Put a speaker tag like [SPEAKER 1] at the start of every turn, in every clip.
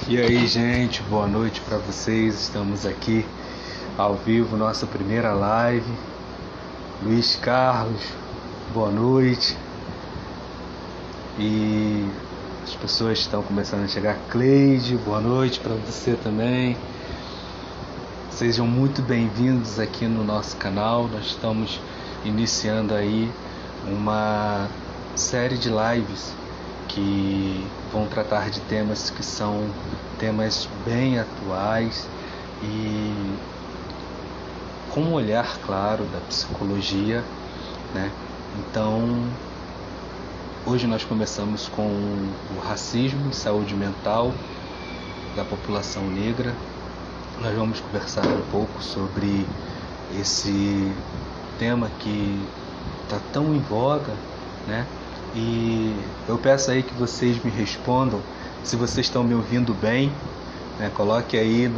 [SPEAKER 1] E aí, gente, boa noite para vocês. Estamos aqui ao vivo, nossa primeira live. Luiz Carlos, boa noite. E as pessoas estão começando a chegar. Cleide, boa noite para você também. Sejam muito bem-vindos aqui no nosso canal. Nós estamos iniciando aí uma série de lives que vão tratar de temas que são temas bem atuais e com um olhar claro da psicologia, né? Então, hoje nós começamos com o racismo e saúde mental da população negra. Nós vamos conversar um pouco sobre esse tema que está tão em voga, né? E eu peço aí que vocês me respondam se vocês estão me ouvindo bem, né? Coloque aí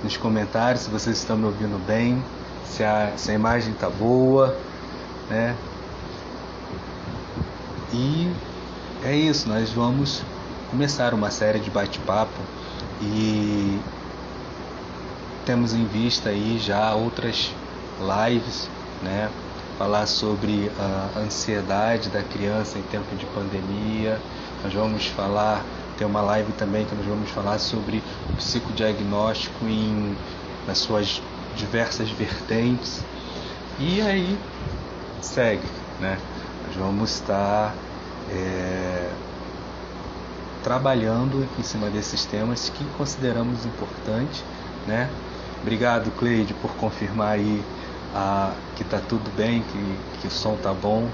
[SPEAKER 1] nos comentários se vocês estão me ouvindo bem, se a imagem está boa, né? E é isso, nós vamos começar uma série de bate-papo e temos em vista aí já outras lives, né? Falar sobre a ansiedade da criança em tempo de pandemia. Nós vamos falar, tem uma live também que nós vamos falar sobre o psicodiagnóstico nas suas diversas vertentes. E aí segue, né? Nós vamos estar trabalhando em cima desses temas que consideramos importantes, né? Obrigado, Cleide, por confirmar aí que tá tudo bem, que o som tá bom,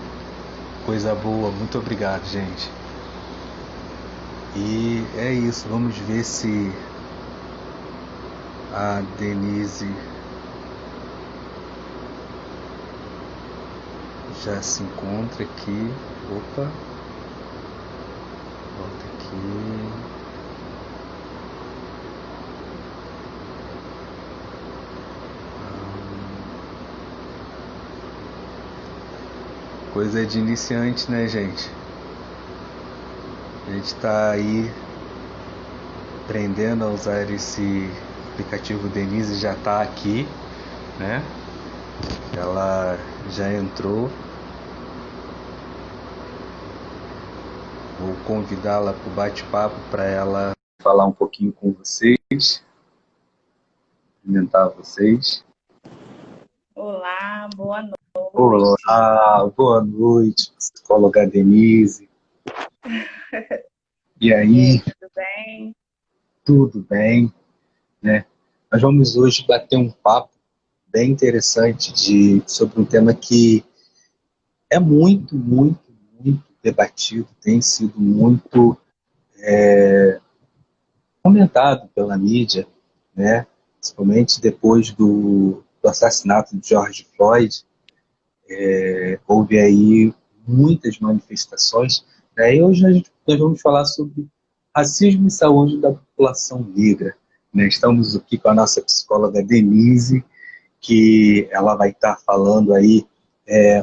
[SPEAKER 1] coisa boa, muito obrigado, gente. E é isso, vamos ver se a Denise já se encontra aqui. Opa, volta aqui. Coisa de iniciante, né, gente? A gente tá aí aprendendo a usar esse aplicativo. Denise já tá aqui, né? Ela já entrou. Vou convidá-la para o bate-papo para ela falar um pouquinho com vocês, cumprimentar vocês.
[SPEAKER 2] Olá, boa noite.
[SPEAKER 1] Olá, boa noite, psicóloga Denise. E aí?
[SPEAKER 2] Tudo bem?
[SPEAKER 1] Tudo bem, né? Nós vamos hoje bater um papo bem interessante sobre um tema que é muito debatido, tem sido muito comentado pela mídia, né? Principalmente depois do assassinato de George Floyd. Houve aí muitas manifestações, né? E hoje nós vamos falar sobre racismo e saúde da população negra, né? Estamos aqui com a nossa psicóloga Denise, que ela vai estar falando aí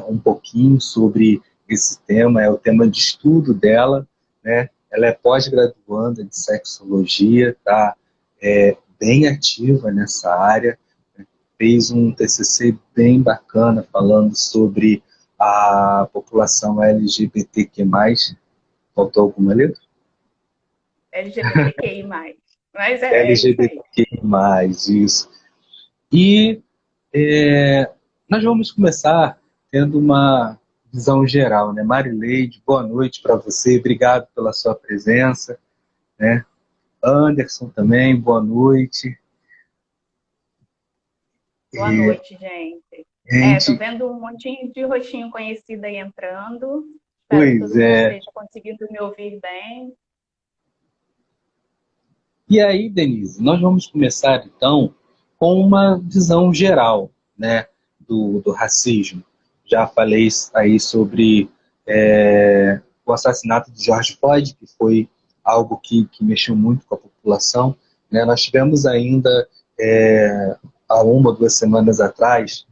[SPEAKER 1] um pouquinho sobre esse tema, é o tema de estudo dela, né? Ela é pós-graduanda de sexologia, está bem ativa nessa área, fez um TCC bem bacana falando sobre a população LGBTQ+. Faltou alguma letra?
[SPEAKER 2] LGBTQI+. Mas
[SPEAKER 1] LGBTQI+, isso. E nós vamos começar tendo uma visão geral, né? Marileide, boa noite para você, obrigado pela sua presença, né? Anderson também, boa noite.
[SPEAKER 2] Boa noite, gente. Tô vendo um montinho de rostinho conhecido aí entrando. Espero que todo mundo esteja conseguindo me ouvir bem.
[SPEAKER 1] E aí, Denise, nós vamos começar então com uma visão geral, né, do racismo. Já falei aí sobre o assassinato de George Floyd, que foi algo que mexeu muito com a população, né? Nós tivemos ainda, há 1 ou 2 semanas atrás,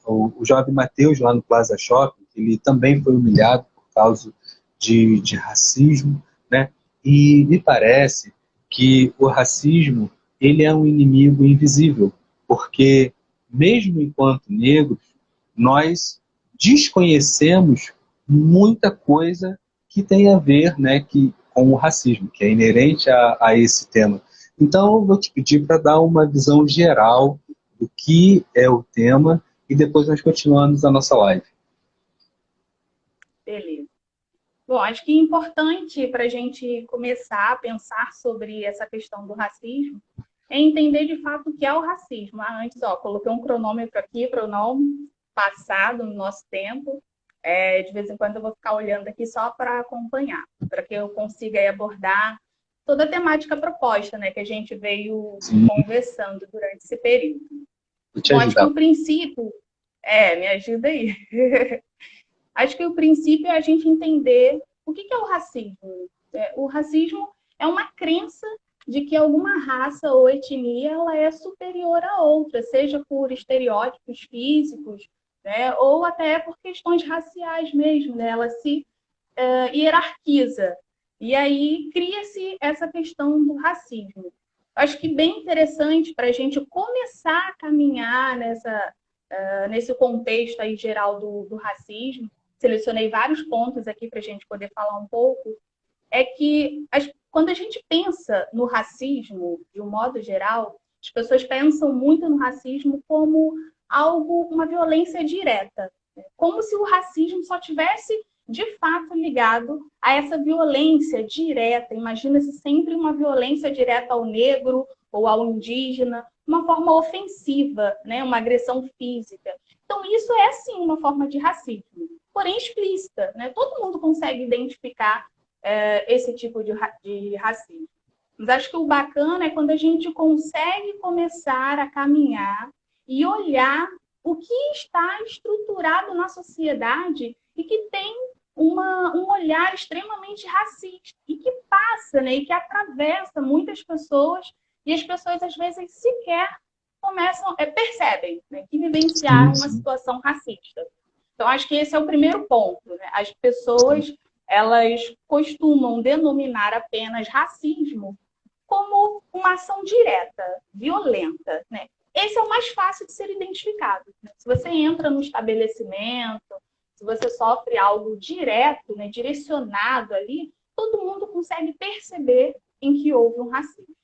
[SPEAKER 1] o jovem Matheus lá no Plaza Shopping, ele também foi humilhado por causa de racismo, né? E me parece que o racismo ele é um inimigo invisível, porque mesmo enquanto negros, nós desconhecemos muita coisa que tem a ver, né, com o racismo, que é inerente a esse tema. Então, eu vou te pedir para dar uma visão geral do que é o tema e depois nós continuamos a nossa live.
[SPEAKER 2] Beleza. Bom, acho que é importante para a gente começar a pensar sobre essa questão do racismo é entender de fato o que é o racismo. Antes, coloquei um cronômetro aqui para o não passar do nosso tempo. De vez em quando eu vou ficar olhando aqui só para acompanhar, para que eu consiga aí abordar toda a temática proposta, né, que a gente veio conversando durante esse período. Bom, acho que o princípio... me ajuda aí. Acho que o princípio é a gente entender o que é o racismo. O racismo é uma crença de que alguma raça ou etnia ela é superior a outra, seja por estereótipos físicos, né, ou até por questões raciais mesmo, né? Ela se hierarquiza. E aí cria-se essa questão do racismo. Acho que bem interessante para a gente começar a caminhar nesse contexto aí geral do racismo. Selecionei vários pontos aqui para a gente poder falar um pouco. É que quando a gente pensa no racismo, de um modo geral, as pessoas pensam muito no racismo como uma violência direta. Como se o racismo só tivesse, de fato, ligado a essa violência direta. Imagina-se sempre uma violência direta ao negro ou ao indígena, uma forma ofensiva, né? Uma agressão física. Então, isso é, sim, uma forma de racismo, porém explícita, né? Todo mundo consegue identificar esse tipo de racismo. Mas acho que o bacana é quando a gente consegue começar a caminhar e olhar o que está estruturado na sociedade e que tem um olhar extremamente racista e que passa, né, e que atravessa muitas pessoas e as pessoas às vezes sequer percebem, né, que vivenciaram uma situação racista. Então, acho que esse é o primeiro ponto, né? As pessoas elas costumam denominar apenas racismo como uma ação direta, violenta, né? Esse é o mais fácil de ser identificado, né? Se você entra no estabelecimento, se você sofre algo direto, né, direcionado ali, todo mundo consegue perceber em que houve um racismo.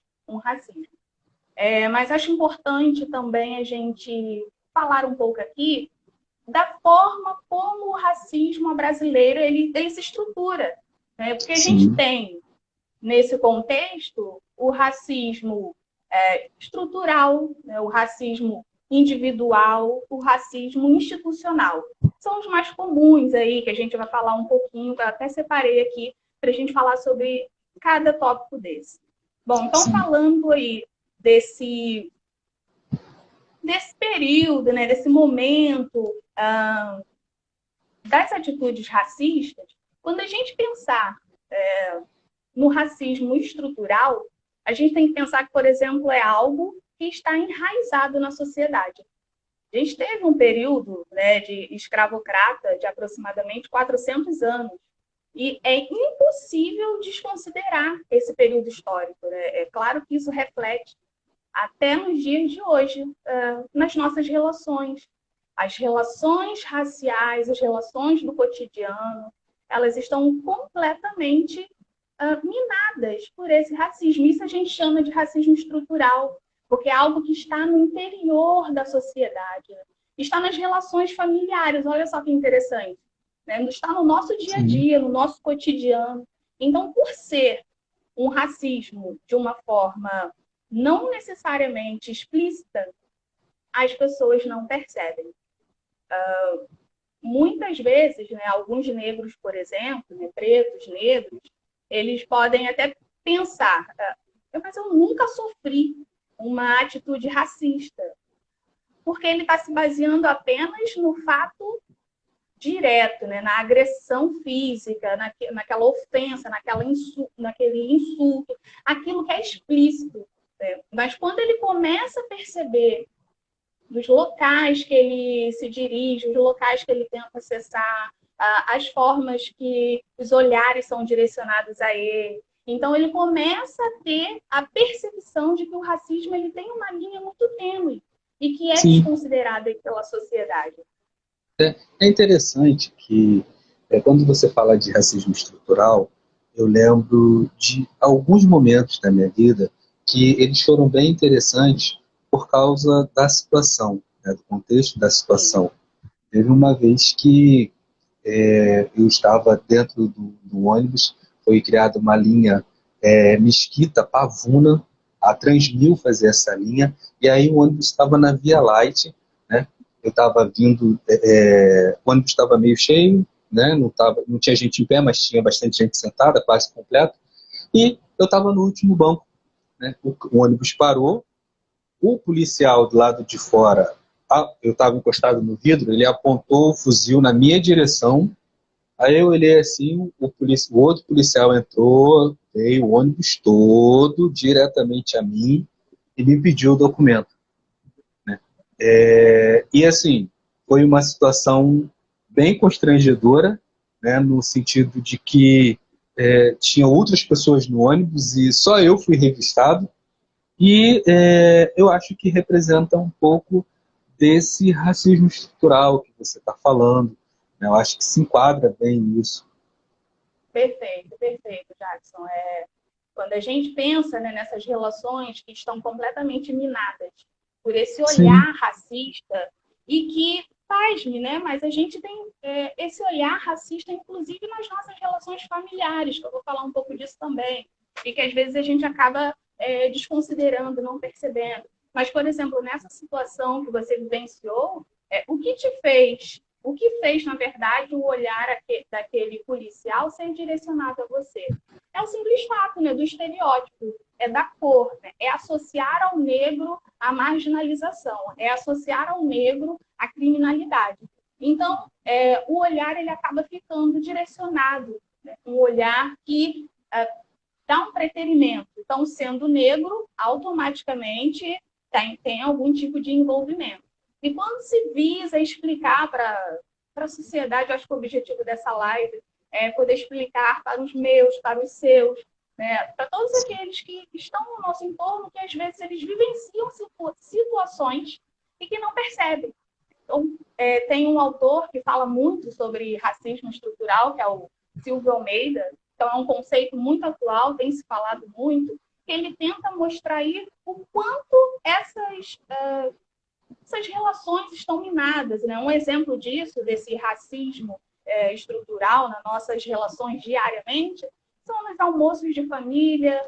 [SPEAKER 2] Mas acho importante também a gente falar um pouco aqui da forma como o racismo brasileiro ele se estrutura, né? Porque a gente tem, nesse contexto, o racismo estrutural, né? O racismo individual, o racismo institucional. São os mais comuns aí, que a gente vai falar um pouquinho, eu até separei aqui para a gente falar sobre cada tópico desse. Bom, então falando aí desse período, né, desse momento das atitudes racistas, quando a gente pensar no racismo estrutural, a gente tem que pensar que, por exemplo, é algo que está enraizado na sociedade. A gente teve um período, né, de escravocrata de aproximadamente 400 anos, e é impossível desconsiderar esse período histórico, né? É claro que isso reflete até nos dias de hoje, nas nossas relações. As relações raciais, as relações do cotidiano, elas estão completamente minadas por esse racismo. Isso a gente chama de racismo estrutural, porque é algo que está no interior da sociedade, né? Está nas relações familiares, olha só que interessante, né? Está no nosso dia a dia, no nosso cotidiano. Então, por ser um racismo de uma forma não necessariamente explícita, as pessoas não percebem. Muitas vezes, né, alguns negros, por exemplo, né, pretos, negros, eles podem até pensar, mas eu nunca sofri uma atitude racista, porque ele está se baseando apenas no fato direto, né, na agressão física, naquela ofensa, naquele insulto, aquilo que é explícito. Né? Mas quando ele começa a perceber dos locais que ele se dirige, os locais que ele tenta acessar, as formas que os olhares são direcionados a ele, Então, ele começa a ter a percepção de que o racismo ele tem uma linha muito tênue e que é
[SPEAKER 3] Sim,
[SPEAKER 2] desconsiderada pela sociedade.
[SPEAKER 3] é interessante que quando você fala de racismo estrutural, eu lembro de alguns momentos da minha vida que eles foram bem interessantes por causa da situação, né, do contexto da
[SPEAKER 2] Sim,
[SPEAKER 3] situação. Teve uma vez que eu estava dentro do ônibus, foi criada uma linha Mesquita, Pavuna, a Transmil fazia essa linha, e aí o ônibus estava na Via Light, né? Eu estava vindo, o ônibus estava meio cheio, né? Não tinha gente em pé, mas tinha bastante gente sentada, quase completo, e eu estava no último banco, né? O ônibus parou, o policial do lado de fora, eu estava encostado no vidro, ele apontou o fuzil na minha direção. Aí eu olhei assim, o outro policial entrou, veio o ônibus todo diretamente a mim e me pediu o documento. E assim, foi uma situação bem constrangedora, né, no sentido de que tinha outras pessoas no ônibus e só eu fui revistado. E eu acho que representa um pouco desse racismo estrutural que você está falando, né? Eu acho que se enquadra bem nisso.
[SPEAKER 2] perfeito, perfeito, Jackson. Quando a gente pensa, né, nessas relações que estão completamente minadas por esse
[SPEAKER 3] Sim,
[SPEAKER 2] olhar racista e que, pasme, né, mas a gente tem esse olhar racista, inclusive nas nossas relações familiares, que eu vou falar um pouco disso também, e que às vezes a gente acaba desconsiderando, não percebendo. Mas, por exemplo, nessa situação que você vivenciou, o que te fez o que fez, na verdade, o olhar daquele policial ser direcionado a você? É o simples fato, né, do estereótipo, é da cor, né, é associar ao negro a marginalização, é associar ao negro a criminalidade. Então, o olhar ele acaba ficando direcionado, né, um olhar que dá um preterimento. Então, sendo negro, automaticamente tem algum tipo de envolvimento. E quando se visa explicar para a sociedade, eu acho que o objetivo dessa live é poder explicar para os meus, para os seus, né, para todos aqueles que estão no nosso entorno, que às vezes eles vivenciam situações e que não percebem. Então, tem um autor que fala muito sobre racismo estrutural, que é o Silvio Almeida. Então, é um conceito muito atual, tem se falado muito, que ele tenta mostrar aí o quanto essas relações estão minadas. Né? Um exemplo disso, desse racismo estrutural nas nossas relações diariamente, são nos almoços de família,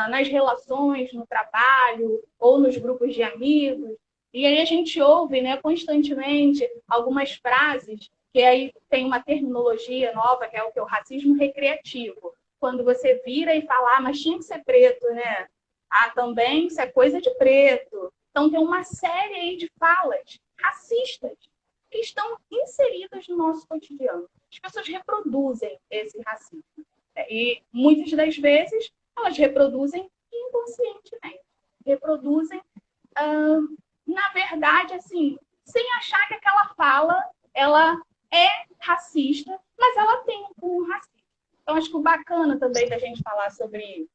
[SPEAKER 2] nas relações no trabalho ou nos grupos de amigos. E aí a gente ouve, né, constantemente algumas frases que aí tem uma terminologia nova, que é o racismo recreativo. Quando você vira e fala, mas tinha que ser preto, né? Ah, também isso é coisa de preto. Então, tem uma série aí de falas racistas que estão inseridas no nosso cotidiano. As pessoas reproduzem esse racismo. E muitas das vezes elas reproduzem inconscientemente. Reproduzem, na verdade, assim, sem achar que aquela fala ela é racista, mas ela tem um cunho racista. Então, acho que o bacana também da gente falar sobre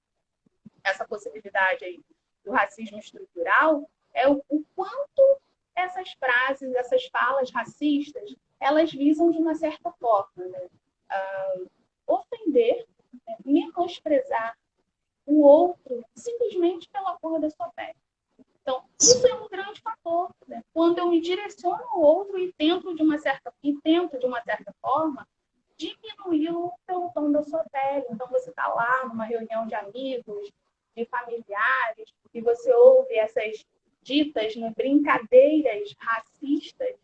[SPEAKER 2] essa possibilidade aí do racismo estrutural é o quanto essas frases, essas falas racistas, elas visam de uma certa forma, né? Ofender, né? Menosprezar o outro simplesmente pela cor da sua pele. Então, isso é um grande fator. Né? Quando eu me direciono ao outro tento, de uma certa forma, diminuí-lo pelo tom da sua pele. Então, você está lá numa reunião de amigos, de familiares, e você ouve essas ditas, né, brincadeiras racistas,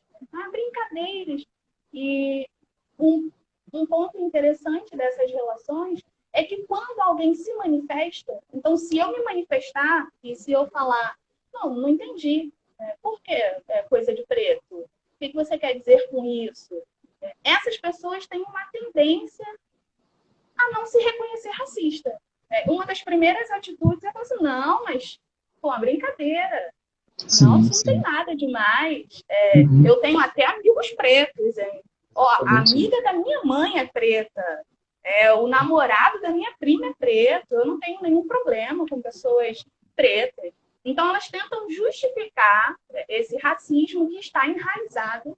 [SPEAKER 2] brincadeiras. E um, um ponto interessante dessas relações é que quando alguém se manifesta, então se eu me manifestar e se eu falar, não entendi, por que é coisa de preto? O que você quer dizer com isso? Essas pessoas têm uma tendência a não se reconhecer racista. Uma das primeiras atitudes é falar assim, não, mas pô, uma brincadeira. Não,
[SPEAKER 3] sim,
[SPEAKER 2] isso não tem
[SPEAKER 3] sim.
[SPEAKER 2] nada demais.
[SPEAKER 3] Uhum.
[SPEAKER 2] Eu tenho até amigos pretos. Hein? Ó, a
[SPEAKER 3] Também sim.
[SPEAKER 2] amiga da minha mãe é preta. O namorado da minha prima é preto, eu não tenho nenhum problema com pessoas pretas. Então, elas tentam justificar esse racismo que está enraizado,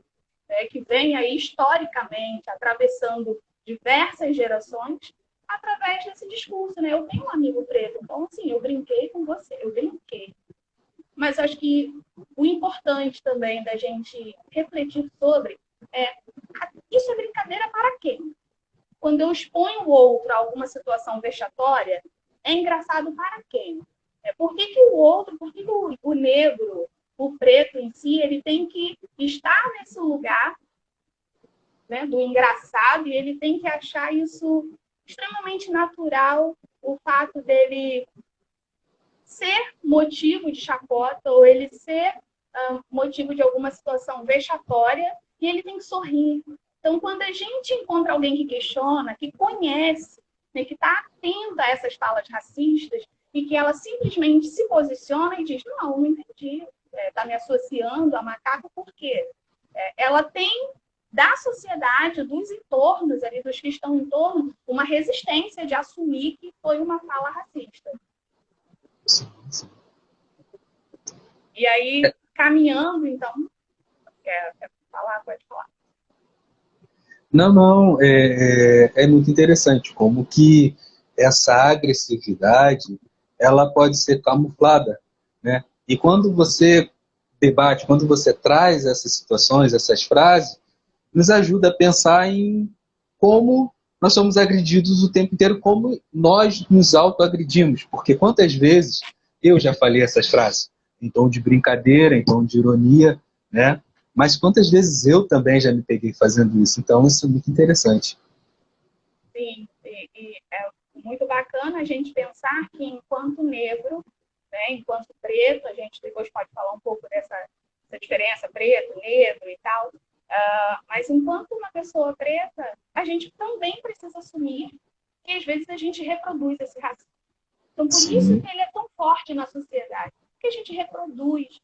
[SPEAKER 2] que vem aí historicamente, atravessando diversas gerações, através desse discurso, né? Eu tenho um amigo preto, então, assim, eu brinquei com você, eu brinquei. Mas acho que o importante também da gente refletir sobre é isso é brincadeira para quem? Quando eu exponho o outro a alguma situação vexatória, é engraçado para quem? Por que, que o outro, por que, que o negro, o preto em si, ele tem que estar nesse lugar, né, do engraçado, e ele tem que achar isso extremamente natural, o fato dele ser motivo de chacota ou ele ser motivo de alguma situação vexatória e ele tem que sorrir. Então, quando a gente encontra alguém que questiona, que conhece, né, que está atenta a essas falas racistas e que ela simplesmente se posiciona e diz, não entendi, está me associando a macaco por quê? Ela tem da sociedade, dos entornos ali, dos que estão em torno, uma resistência de assumir que foi uma fala racista.
[SPEAKER 3] Sim, sim.
[SPEAKER 2] E aí, caminhando, então, quer falar? Pode falar.
[SPEAKER 3] Não, não, é muito interessante como que essa agressividade ela pode ser camuflada, né? E quando você debate, quando você traz essas situações, essas frases, nos ajuda a pensar em como nós somos agredidos o tempo inteiro, como nós nos autoagredimos. Porque quantas vezes eu já falei essas frases em tom de brincadeira, em tom de ironia, né? Mas quantas vezes eu também já me peguei fazendo isso? Então, isso é muito interessante.
[SPEAKER 2] Sim, e é muito bacana a gente pensar que enquanto negro, né, enquanto preto, a gente depois pode falar um pouco dessa diferença preto, negro e tal, mas enquanto uma pessoa preta, a gente também precisa assumir que às vezes a gente reproduz esse racismo. Então, por isso
[SPEAKER 3] Sim,
[SPEAKER 2] que ele é tão forte na sociedade, porque a gente reproduz.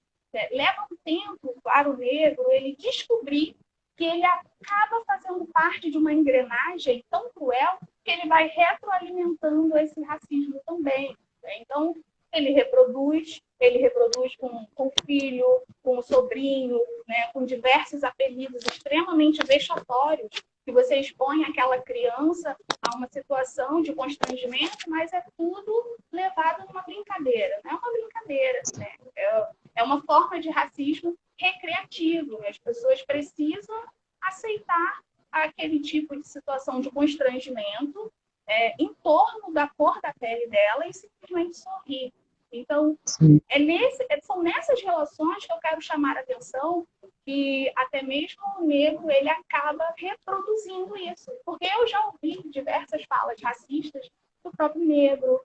[SPEAKER 2] Leva um tempo para o negro ele descobrir que ele acaba fazendo parte de uma engrenagem tão cruel que ele vai retroalimentando esse racismo também. Então, ele reproduz com o filho, com o sobrinho, né, com diversos apelidos extremamente vexatórios, que você expõe aquela criança a uma situação de constrangimento, mas é tudo levado numa brincadeira. Não é uma brincadeira, né? É uma forma de racismo recreativo. As pessoas precisam aceitar aquele tipo de situação de constrangimento em torno da cor da pele dela e simplesmente sorrir. Então,
[SPEAKER 3] sim,
[SPEAKER 2] são nessas relações que eu quero chamar a atenção que até mesmo o negro ele acaba reproduzindo isso. Porque eu já ouvi diversas falas racistas do próprio negro.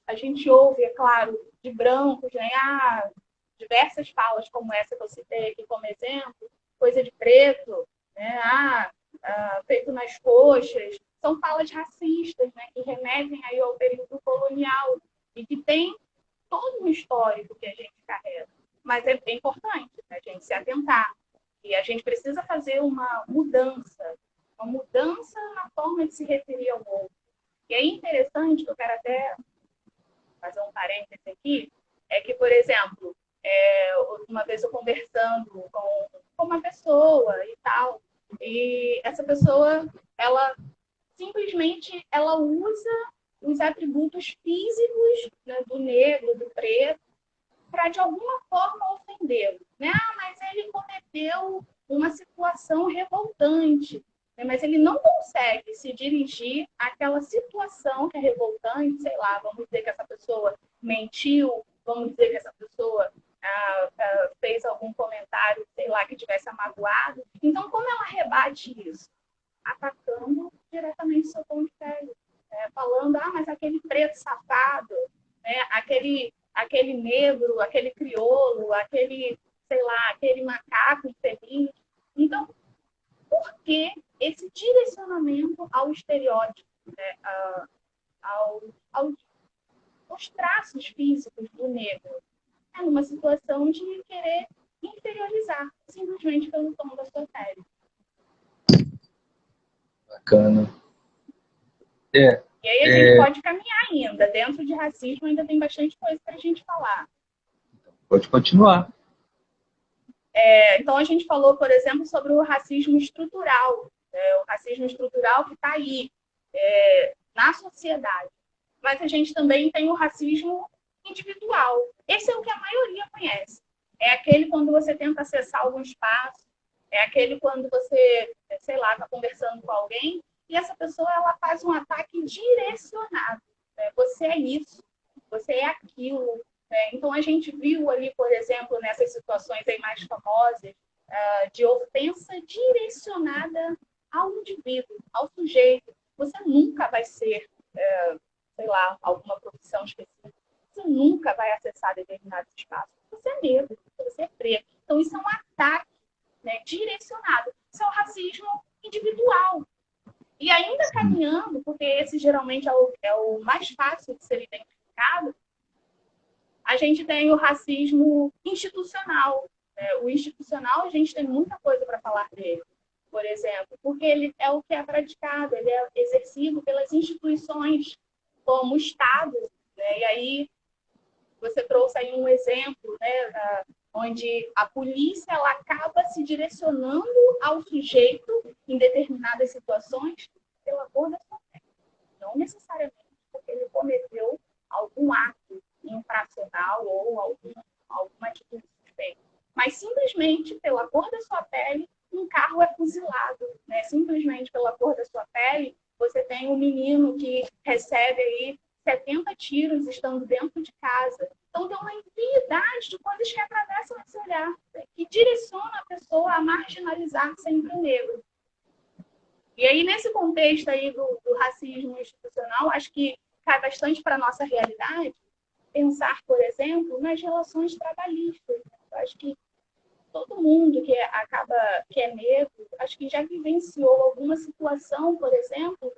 [SPEAKER 2] A gente ouve, é claro, de brancos, né? Diversas falas como essa que eu citei aqui como exemplo, coisa de preto, né? Feito nas coxas. São falas racistas, né? Que remetem aí ao período colonial e que tem todo um histórico que a gente carrega. Mas é bem importante, né, a gente se atentar. E a gente precisa fazer uma mudança na forma de se referir ao outro. E é interessante, que eu quero até fazer um parêntese aqui, é que, por exemplo, uma vez eu conversando com uma pessoa e tal, e essa pessoa, ela simplesmente ela usa os atributos físicos, né, do negro, do preto, para de alguma forma ofendê-lo. Né? Mas ele cometeu uma situação revoltante, né? Mas ele não consegue se dirigir àquela situação que é revoltante, sei lá, vamos dizer que essa pessoa mentiu, vamos dizer que essa pessoa fez algum comentário, sei lá, que tivesse amagoado. Então, como ela rebate isso? Atacando diretamente o seu tom de pele. Falando, mas aquele preto safado, né? aquele negro, aquele crioulo, aquele, sei lá, aquele macaco infeliz. Então, por que esse direcionamento ao estereótipo, né? ao, ao, aos traços físicos do negro? É numa situação de querer inferiorizar, simplesmente pelo tom da sua pele.
[SPEAKER 3] bacana. É,
[SPEAKER 2] E aí a gente pode caminhar ainda. Dentro de racismo ainda tem bastante coisa para a gente falar.
[SPEAKER 3] pode continuar.
[SPEAKER 2] Então a gente falou, por exemplo, sobre o racismo estrutural. O racismo estrutural que está aí, na sociedade. Mas a gente também tem o racismo individual. Esse é o que a maioria conhece. É aquele quando você tenta acessar algum espaço, é aquele quando você, sei lá, está conversando com alguém e essa pessoa ela faz um ataque direcionado. Você é isso, você é aquilo. Então a gente viu ali, por exemplo, nessas situações aí mais famosas, de ofensa direcionada ao indivíduo, ao sujeito. Você nunca vai ser, sei lá, alguma profissão específica. Você nunca vai acessar determinados espaços. Você é negro, você é preto. Então, isso é um ataque, né, direcionado. Isso é o racismo individual. E ainda caminhando, porque esse geralmente é o mais fácil de ser identificado, a gente tem o racismo institucional. O institucional, a gente tem muita coisa para falar dele, por exemplo, porque ele é o que é praticado, ele é exercido pelas instituições como o Estado, né? E aí você trouxe aí um exemplo, né, onde a polícia ela acaba se direcionando ao sujeito em determinadas situações pela cor da sua pele. Não necessariamente porque ele cometeu algum ato infracional ou alguma atitude suspeita, mas simplesmente pela cor da sua pele, um carro é fuzilado, né? Simplesmente pela cor da sua pele, você tem um menino que recebe aí 70 tiros estando dentro de casa. Então, tem uma infinidade de coisas que atravessam esse olhar, né? Que direciona a pessoa a marginalizar sempre o negro. E aí, nesse contexto aí do racismo institucional, acho que cai bastante para a nossa realidade pensar, por exemplo, nas relações trabalhistas. Eu acho que todo mundo que é negro, acho que já vivenciou alguma situação, por exemplo,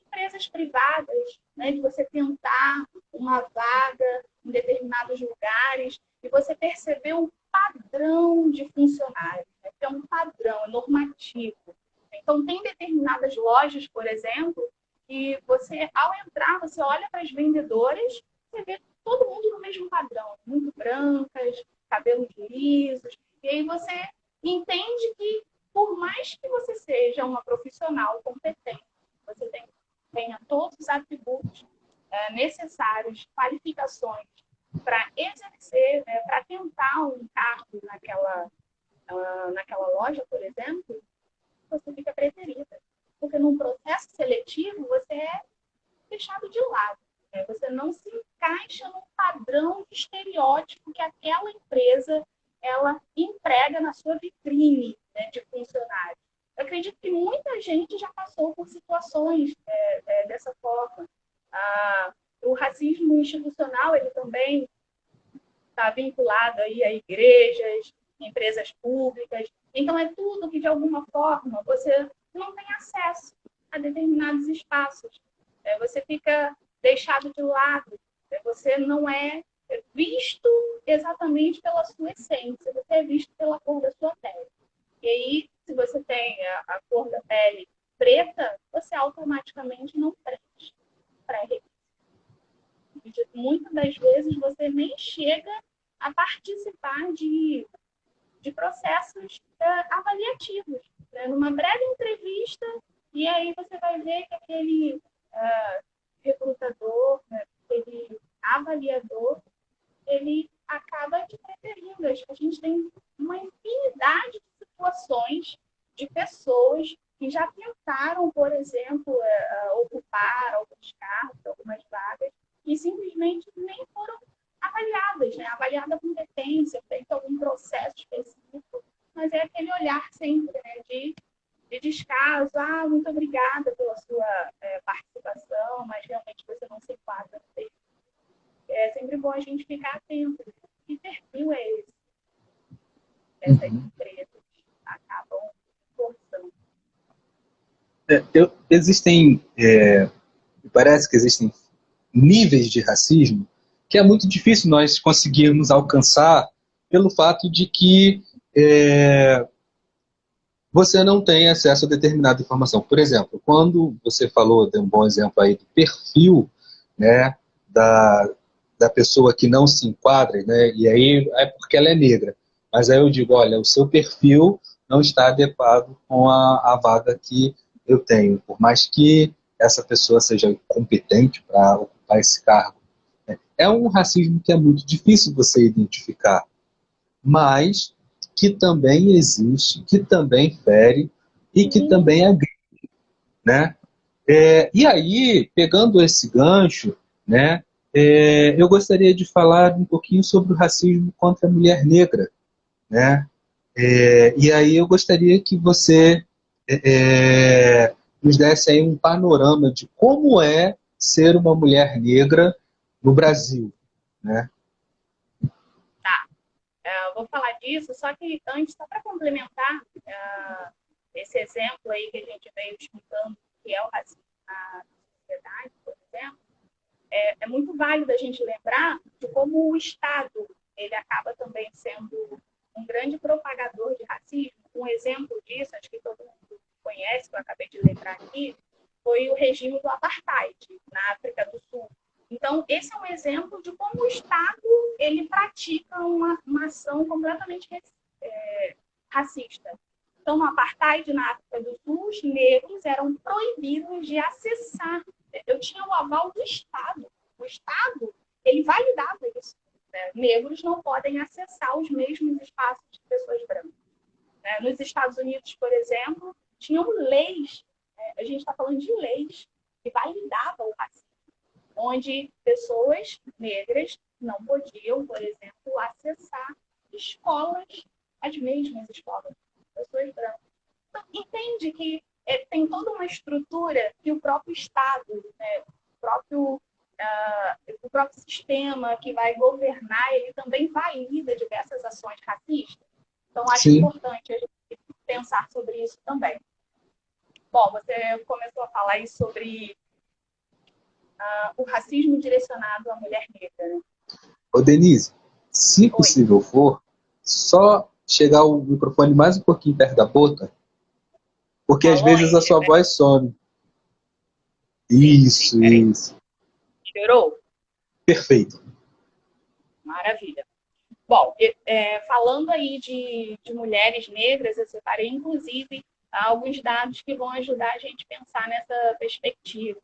[SPEAKER 2] empresas privadas, né, de você tentar uma vaga em determinados lugares e você perceber um padrão de funcionários, né, que é um padrão, é normativo. Então, tem determinadas lojas, por exemplo, que você, ao entrar, você olha para as vendedoras, você vê todo mundo no mesmo padrão, muito brancas, cabelos lisos, e aí você entende que, por mais que você seja uma profissional competente, você tenha todos os atributos necessários, qualificações para exercer, né, para tentar um cargo naquela loja, por exemplo, você fica preterida. Porque num processo seletivo, você é deixado de lado. Né? Você não se encaixa num padrão de estereótipo que aquela empresa ela emprega na sua vitrine, né, de funcionário. Eu acredito que muita gente já passou por situações dessa forma. O racismo institucional ele também está vinculado aí a igrejas, empresas públicas. Então, é tudo que, de alguma forma, você não tem acesso a determinados espaços. Você fica deixado de lado. Você não é visto exatamente pela sua essência. Você é visto pela cor da sua pele. E aí, se você tem a cor da pele preta, você automaticamente não presta para muitas das vezes você nem chega a participar de processos avaliativos. Né? Numa breve entrevista, e aí você vai ver que aquele recrutador, né, aquele avaliador, ele acaba te preferindo. A gente tem uma infinidade de situações de pessoas que já tentaram, por exemplo, ocupar alguns cargos, algumas vagas, e simplesmente nem foram avaliadas, né? Avaliada a competência, feito algum processo específico, mas é aquele olhar sempre, né, de descaso. Muito obrigada pela sua participação, mas realmente você não se enquadra no texto. É sempre bom a gente ficar atento. Que perfil é esse? Essas empresas acabam forçando.
[SPEAKER 3] Parece que existem níveis de racismo que é muito difícil nós conseguirmos alcançar pelo fato de que você não tem acesso a determinada informação. Por exemplo, quando você falou, deu um bom exemplo aí do perfil, né, da pessoa que não se enquadra, né, e aí é porque ela é negra. Mas aí eu digo, olha, o seu perfil não está adequado com a vaga que eu tenho. Por mais que essa pessoa seja competente para ocupar esse cargo. Né. É um racismo que é muito difícil você identificar, mas que também existe, que também fere e que também agride, né? E aí, pegando esse gancho, né, eu gostaria de falar um pouquinho sobre o racismo contra a mulher negra, né? E aí eu gostaria que você nos desse aí um panorama de como é ser uma mulher negra no Brasil, né?
[SPEAKER 2] Tá. Eu vou falar disso, só que antes, só para complementar esse exemplo aí que a gente veio explicando, que é o racismo na sociedade, por exemplo, é muito válido a gente lembrar de como o Estado ele acaba também sendo um grande propagador de racismo. Um exemplo disso, acho que todo mundo conhece, que eu acabei de lembrar aqui, foi o regime do Apartheid na África do Sul. Então, esse é um exemplo de como o Estado ele pratica uma ação completamente racista. Então, no Apartheid na África do Sul, os negros eram proibidos de acessar. Eu tinha o aval do Estado. O Estado, ele validava isso. Né? Negros não podem acessar os mesmos espaços de pessoas brancas. Né? Nos Estados Unidos, por exemplo, tinham leis, a gente está falando de leis, que validavam o racismo, onde pessoas negras não podiam, por exemplo, acessar escolas, as mesmas escolas de pessoas brancas. Então, entende que tem toda uma estrutura que o próprio Estado, né, o próprio sistema que vai governar, ele também valida diversas ações racistas. Então, acho
[SPEAKER 3] Sim.
[SPEAKER 2] importante a gente pensar sobre isso também. Bom, você começou a falar aí sobre o racismo direcionado à mulher negra. Né?
[SPEAKER 3] Ô Denise, se possível for, só chegar o microfone mais um pouquinho perto da boca, porque
[SPEAKER 2] Tá
[SPEAKER 3] às vezes a
[SPEAKER 2] longe?
[SPEAKER 3] sua voz some. Isso,
[SPEAKER 2] Peraí.
[SPEAKER 3] isso.
[SPEAKER 2] Melhorou?
[SPEAKER 3] Perfeito.
[SPEAKER 2] Maravilha. Bom, falando aí de mulheres negras, eu separei, inclusive, alguns dados que vão ajudar a gente a pensar nessa perspectiva.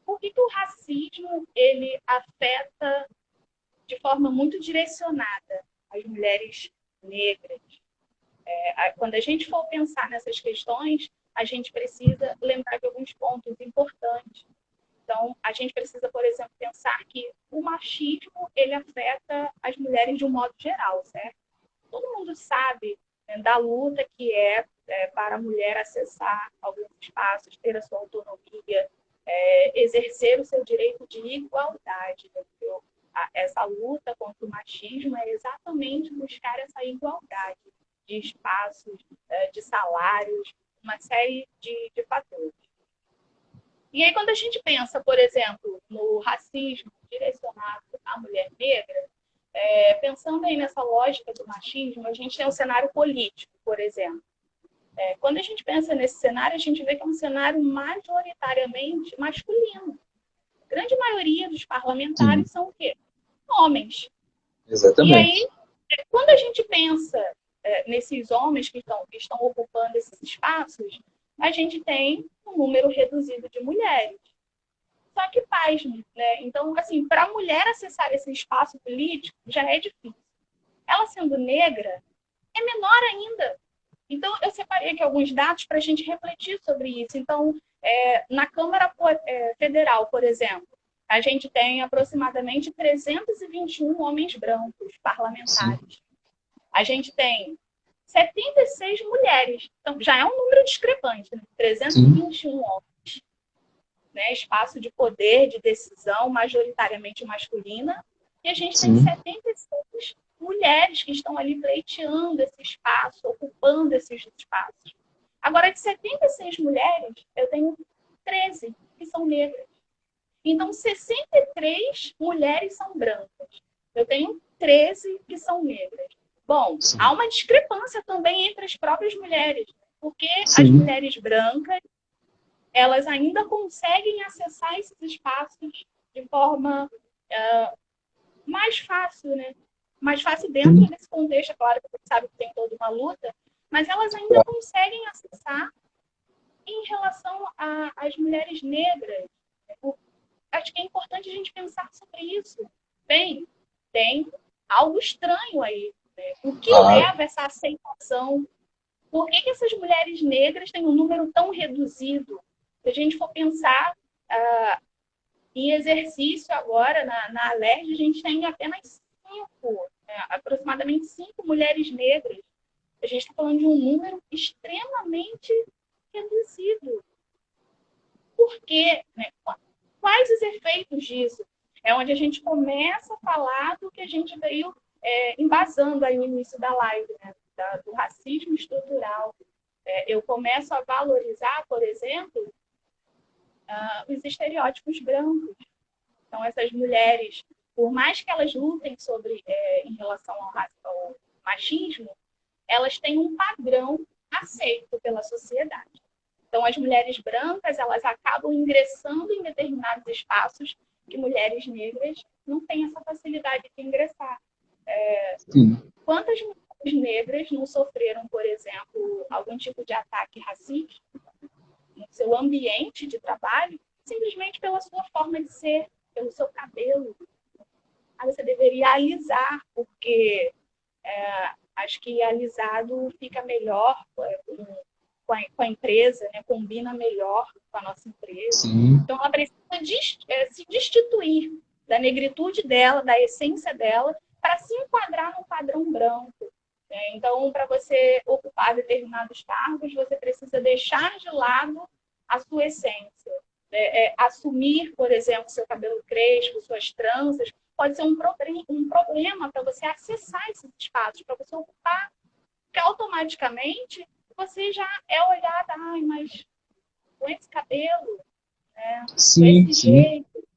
[SPEAKER 2] Por que o racismo ele afeta de forma muito direcionada as mulheres negras? Quando a gente for pensar nessas questões, a gente precisa lembrar de alguns pontos importantes. Então, a gente precisa, por exemplo, pensar que o machismo ele afeta as mulheres de um modo geral, certo? Todo mundo sabe, né, da luta que para a mulher acessar alguns espaços, ter a sua autonomia, exercer o seu direito de igualdade. Entendeu? Essa luta contra o machismo é exatamente buscar essa igualdade de espaços, de salários, uma série de fatores. E aí, quando a gente pensa, por exemplo, no racismo direcionado à mulher negra, pensando aí nessa lógica do machismo, a gente tem um cenário político, por exemplo. Quando a gente pensa nesse cenário, a gente vê que é um cenário majoritariamente masculino. A grande maioria dos parlamentares
[SPEAKER 3] Sim,
[SPEAKER 2] são o quê? Homens. E aí,
[SPEAKER 3] exatamente.
[SPEAKER 2] quando a gente pensa nesses homens que estão ocupando esses espaços, a gente tem um número reduzido de mulheres. Só que pasme, né? Então, assim, para a mulher acessar esse espaço político já é difícil. Ela sendo negra, é menor ainda. Então, eu separei aqui alguns dados para a gente refletir sobre isso. Então, na Câmara Federal, por exemplo, a gente tem aproximadamente 321 homens brancos
[SPEAKER 3] Sim,
[SPEAKER 2] parlamentares. A gente tem 76 mulheres. Então, já é um número discrepante, né?
[SPEAKER 3] sim,
[SPEAKER 2] 321 homens. Né? Espaço de poder, de decisão, majoritariamente masculina. E a gente tem
[SPEAKER 3] sim,
[SPEAKER 2] 76 mulheres que estão ali pleiteando esse espaço, ocupando esses espaços. Agora, de 76 mulheres, eu tenho 13 que são negras. Então, 63 mulheres são brancas. Eu tenho 13 que são negras. Bom,
[SPEAKER 3] sim,
[SPEAKER 2] há uma discrepância também entre as próprias mulheres, porque as
[SPEAKER 3] sim,
[SPEAKER 2] mulheres brancas, elas ainda conseguem acessar esses espaços de forma mais fácil, né? Mais fácil dentro
[SPEAKER 3] sim,
[SPEAKER 2] desse contexto, é claro que você sabe que tem toda uma luta, mas elas ainda
[SPEAKER 3] claro,
[SPEAKER 2] conseguem acessar em relação às mulheres negras. Acho que é importante a gente pensar sobre isso. Bem, tem algo estranho aí. Né? O que
[SPEAKER 3] claro,
[SPEAKER 2] leva essa aceitação? Por que essas mulheres negras têm um número tão reduzido? Se a gente for pensar em exercício agora, na Alerj, a gente tem apenas aproximadamente 5 mulheres negras. A gente está falando de um número extremamente reduzido. Por quê? Né? Quais os efeitos disso? É onde a gente começa a falar do que a gente veio embasando aí no início da live, né? Do racismo estrutural. Eu começo a valorizar, por exemplo, os estereótipos brancos. Então, essas mulheres, por mais que elas lutem em relação ao machismo, elas têm um padrão aceito pela sociedade. Então, as mulheres brancas, elas acabam ingressando em determinados espaços que mulheres negras não têm essa facilidade de ingressar.
[SPEAKER 3] sim,
[SPEAKER 2] Quantas mulheres negras não sofreram, por exemplo, algum tipo de ataque racista no seu ambiente de trabalho, simplesmente pela sua forma de ser, pelo seu cabelo? Aí você deveria alisar, porque acho que alisado fica melhor com a empresa, né? Combina melhor com a nossa empresa.
[SPEAKER 3] sim,
[SPEAKER 2] Então, ela precisa se destituir da negritude dela, da essência dela, para se enquadrar no padrão branco. Né? Então, para você ocupar determinados cargos, você precisa deixar de lado a sua essência. Assumir, por exemplo, seu cabelo crespo, suas tranças, pode ser um problema para você acessar esses espaços, para você ocupar, porque automaticamente você já é olhada, ai, mas com esse cabelo, né, com
[SPEAKER 3] sim,
[SPEAKER 2] esse
[SPEAKER 3] sim,
[SPEAKER 2] jeito,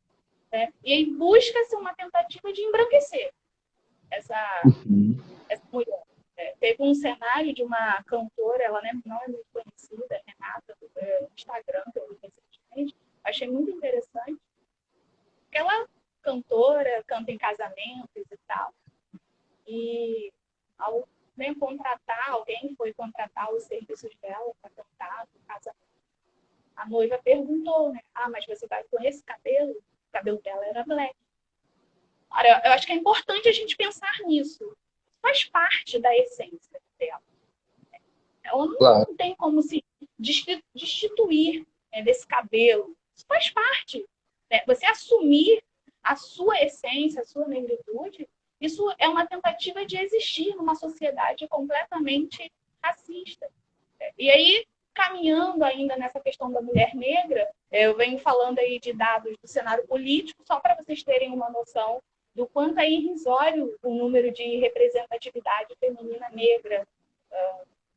[SPEAKER 2] né? E aí busca-se uma tentativa de embranquecer essa,
[SPEAKER 3] uhum,
[SPEAKER 2] essa mulher. Teve um cenário de uma cantora, ela não é muito conhecida, Renata, no Instagram, que eu vi recentemente, achei muito interessante. Ela cantora, canta em casamentos e tal. E ao alguém foi contratar os serviços dela para cantar no casamento. A noiva perguntou, né? Ah, mas você vai com esse cabelo? O cabelo dela era black. Olha, eu acho que é importante a gente pensar nisso. Faz parte da essência dela. Ela
[SPEAKER 3] claro,
[SPEAKER 2] não tem como se destituir, né, desse cabelo. Isso faz parte. Né? Você assumir a sua essência, a sua negritude, isso é uma tentativa de existir numa sociedade completamente racista. E aí, caminhando ainda nessa questão da mulher negra, eu venho falando aí de dados do cenário político, só para vocês terem uma noção do quanto é irrisório o número de representatividade feminina negra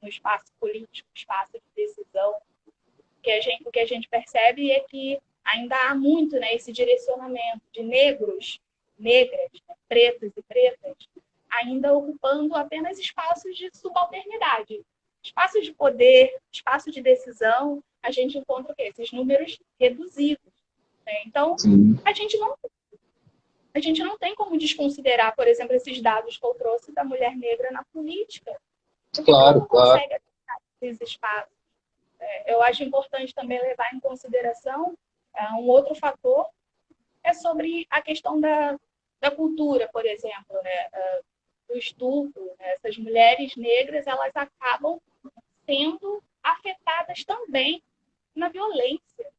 [SPEAKER 2] no espaço político, espaço de decisão. O que a gente percebe é que ainda há muito, né, esse direcionamento de negros, negras, né, pretos e pretas, ainda ocupando apenas espaços de subalternidade. Espaços de poder, espaços de decisão, a gente encontra o quê? Esses números reduzidos. Né? Então,
[SPEAKER 3] sim,
[SPEAKER 2] a gente, não, a gente não tem como desconsiderar, por exemplo, esses dados que eu trouxe da mulher negra na política. Por que ela
[SPEAKER 3] claro,
[SPEAKER 2] não
[SPEAKER 3] claro,
[SPEAKER 2] consegue acessar esses espaços? Eu acho importante também levar em consideração um outro fator, é sobre a questão da cultura, por exemplo, né? Do estupro. Né? Essas mulheres negras, elas acabam sendo afetadas também na violência.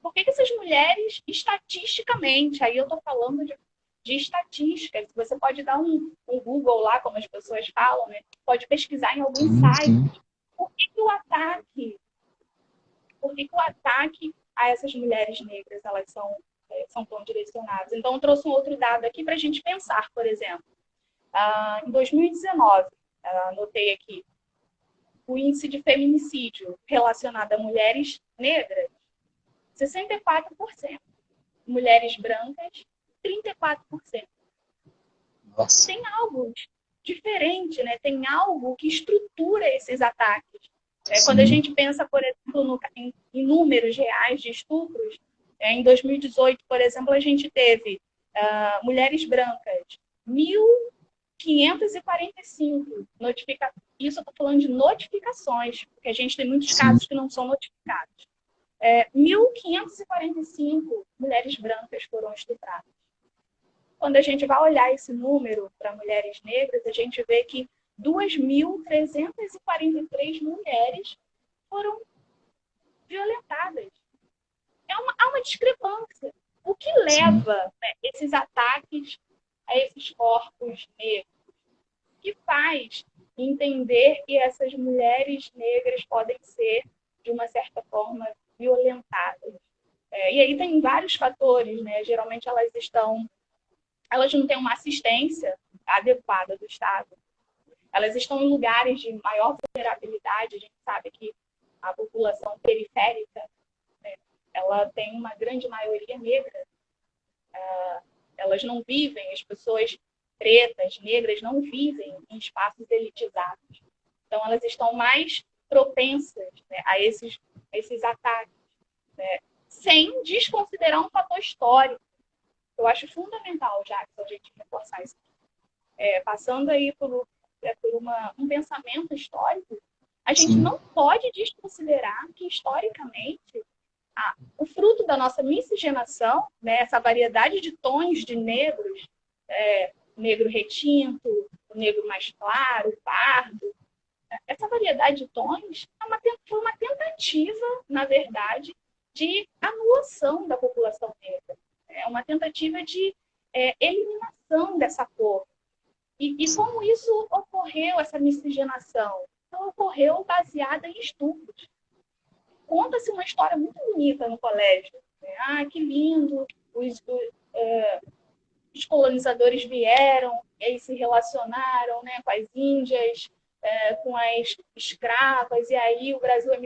[SPEAKER 2] Por que essas mulheres, estatisticamente, aí eu estou falando de estatísticas, você pode dar um Google lá, como as pessoas falam, né? Pode pesquisar em alguns
[SPEAKER 3] sim,
[SPEAKER 2] sites.
[SPEAKER 3] sim,
[SPEAKER 2] Por que o ataque a essas mulheres negras elas são tão direcionadas? Então, eu trouxe um outro dado aqui para a gente pensar, por exemplo. Em 2019, anotei aqui, o índice de feminicídio relacionado a mulheres negras, 64%. Mulheres brancas, 34%.
[SPEAKER 3] nossa,
[SPEAKER 2] Tem algo. diferente, né? Tem algo que estrutura esses ataques. Quando a gente pensa, por exemplo, em números reais de estupros, em 2018, por exemplo, a gente teve mulheres brancas, 1.545 notificações. Isso eu estou falando de notificações, porque a gente tem muitos casos que não são notificados. 1.545 mulheres brancas foram estupradas. Quando a gente vai olhar esse número para mulheres negras, a gente vê que 2.343 mulheres foram violentadas. Há uma discrepância. O que leva, né, esses ataques a esses corpos negros? O que faz entender que essas mulheres negras podem ser, de uma certa forma, violentadas? E aí tem vários fatores, né? Geralmente elas não têm uma assistência adequada do Estado. Elas estão em lugares de maior vulnerabilidade. A gente sabe que a população periférica, né, ela tem uma grande maioria negra. Elas não vivem, as pessoas pretas, negras, não vivem em espaços elitizados. Então, elas estão mais propensas, né, a esses ataques, né, sem desconsiderar um fator histórico. Eu acho fundamental, Jackson, a gente reforçar isso. Passando aí por um pensamento histórico, a gente não pode desconsiderar que, historicamente, o fruto da nossa miscigenação, né, essa variedade de tons de negros, negro retinto, o negro mais claro, o pardo, essa variedade de tons foi uma tentativa, na verdade, de anulação da população negra. É uma tentativa de eliminação dessa cor. E como isso ocorreu, essa miscigenação? Então, ocorreu baseada em estupros. Conta-se uma história muito bonita no colégio. Que lindo! Os colonizadores vieram e aí se relacionaram, né, com as índias, com as escravas, e aí o Brasil é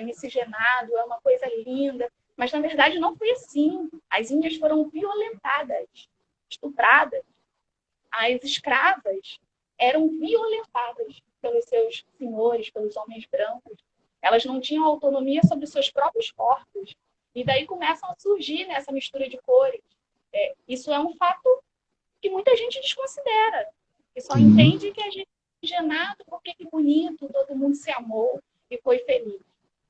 [SPEAKER 2] miscigenado, é uma coisa linda. Mas, na verdade, não foi assim. As índias foram violentadas, estupradas. As escravas eram violentadas pelos seus senhores, pelos homens brancos. Elas não tinham autonomia sobre os seus próprios corpos. E daí começam a surgir nessa mistura de cores. Isso é um fato que muita gente desconsidera. Que só entende que a gente é miscigenado porque que bonito, todo mundo se amou e foi feliz.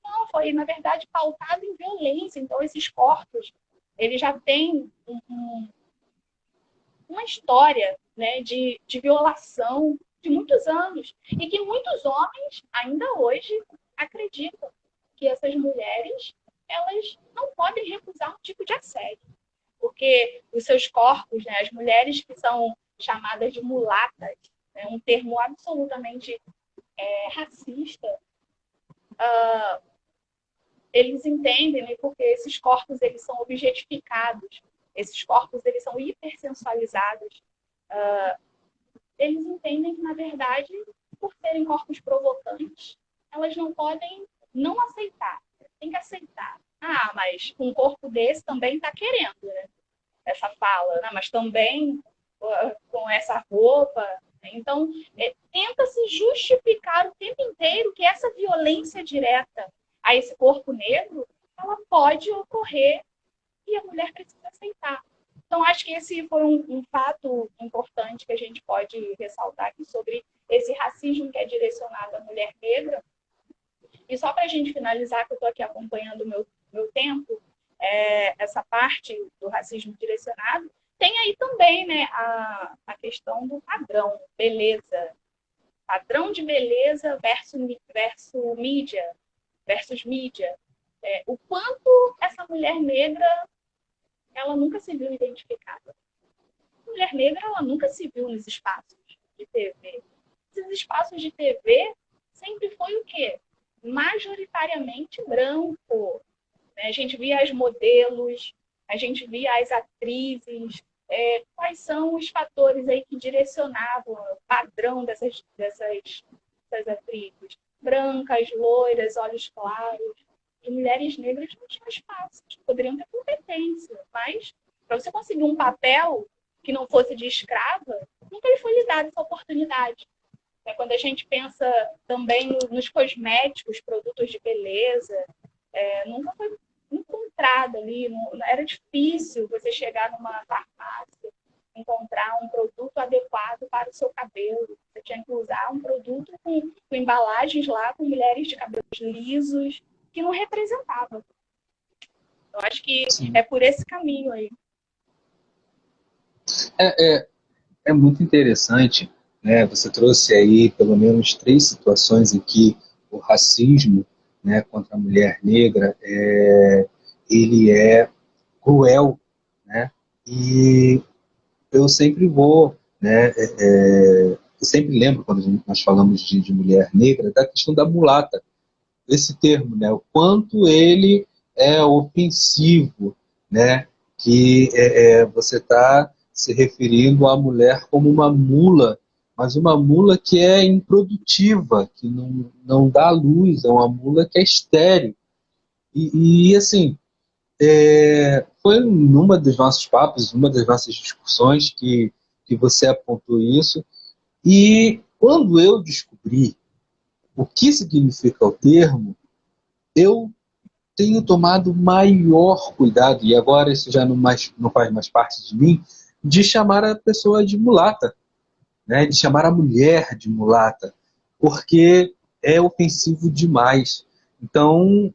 [SPEAKER 2] Não, foi, na verdade, pautado em violência. Então, esses corpos, eles já têm uma história, né, de violação de muitos anos. E que muitos homens, ainda hoje, acreditam que essas mulheres, elas não podem recusar um tipo de assédio. Porque os seus corpos, né, as mulheres que são chamadas de mulatas, né, um termo absolutamente racista, eles entendem, né, porque esses corpos eles são objetificados, esses corpos eles são hipersensualizados. Eles entendem que, na verdade, por serem corpos provocantes, elas não podem não aceitar. Tem que aceitar. Mas um corpo desse também está querendo, né? Essa fala, né? Mas também com essa roupa. Então, tenta-se justificar o tempo inteiro que essa violência direta a esse corpo negro, ela pode ocorrer e a mulher precisa aceitar. Então, acho que esse foi um fato importante que a gente pode ressaltar aqui sobre esse racismo que é direcionado à mulher negra. E só para a gente finalizar, que eu estou aqui acompanhando o meu tempo, essa parte do racismo direcionado, tem aí também, né, a questão do padrão, beleza. Padrão de beleza versus mídia. O quanto essa mulher negra, ela nunca se viu identificada. A mulher negra, ela nunca se viu nos espaços de TV. Esses espaços de TV sempre foi o quê? Majoritariamente branco. A gente via as modelos, a gente via as atrizes. Quais são os fatores aí que direcionavam o padrão dessas atrizes? Brancas, loiras, olhos claros. E mulheres negras não tinham espaço, poderiam ter competência, mas para você conseguir um papel que não fosse de escrava, nunca nunca lhe foi lhe dada essa oportunidade. Quando a gente pensa também nos cosméticos, produtos de beleza, nunca foi encontrado ali, era difícil você chegar numa farmácia, encontrar um produto adequado para o seu cabelo. Você tinha que usar um produto com embalagens lá, com mulheres de cabelos lisos, que não representava. Eu acho que
[SPEAKER 3] Sim.
[SPEAKER 2] é por esse caminho aí.
[SPEAKER 3] É muito interessante, né? Você trouxe aí pelo menos 3 situações em que o racismo, né, contra a mulher negra ele é cruel, né? E eu sempre vou, né? Eu sempre lembro quando nós falamos de mulher negra da questão da mulata, esse termo, né? O quanto ele é ofensivo, né? Que você está se referindo à mulher como uma mula, mas uma mula que é improdutiva, que não dá luz, é uma mula que é estéril. E assim, foi numa dos nossos papos, numa das nossas discussões que você apontou isso. E quando eu descobri o que significa o termo, eu tenho tomado maior cuidado, e agora isso já não faz mais parte de mim, de chamar a pessoa de mulata, né? De chamar a mulher de mulata, porque é ofensivo demais. Então,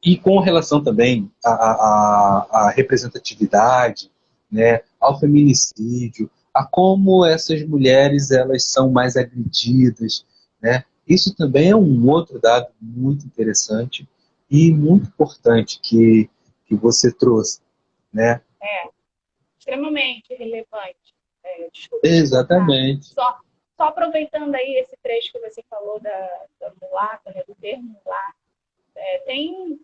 [SPEAKER 3] e com relação também à representatividade, né, ao feminicídio, a como essas mulheres elas são mais agredidas, né? Isso também é um outro dado muito interessante e muito importante que você trouxe, né?
[SPEAKER 2] Extremamente relevante. Desculpa te cortar.
[SPEAKER 3] Exatamente.
[SPEAKER 2] Só aproveitando aí esse trecho que você falou da mulata, né, do termo mulata, tem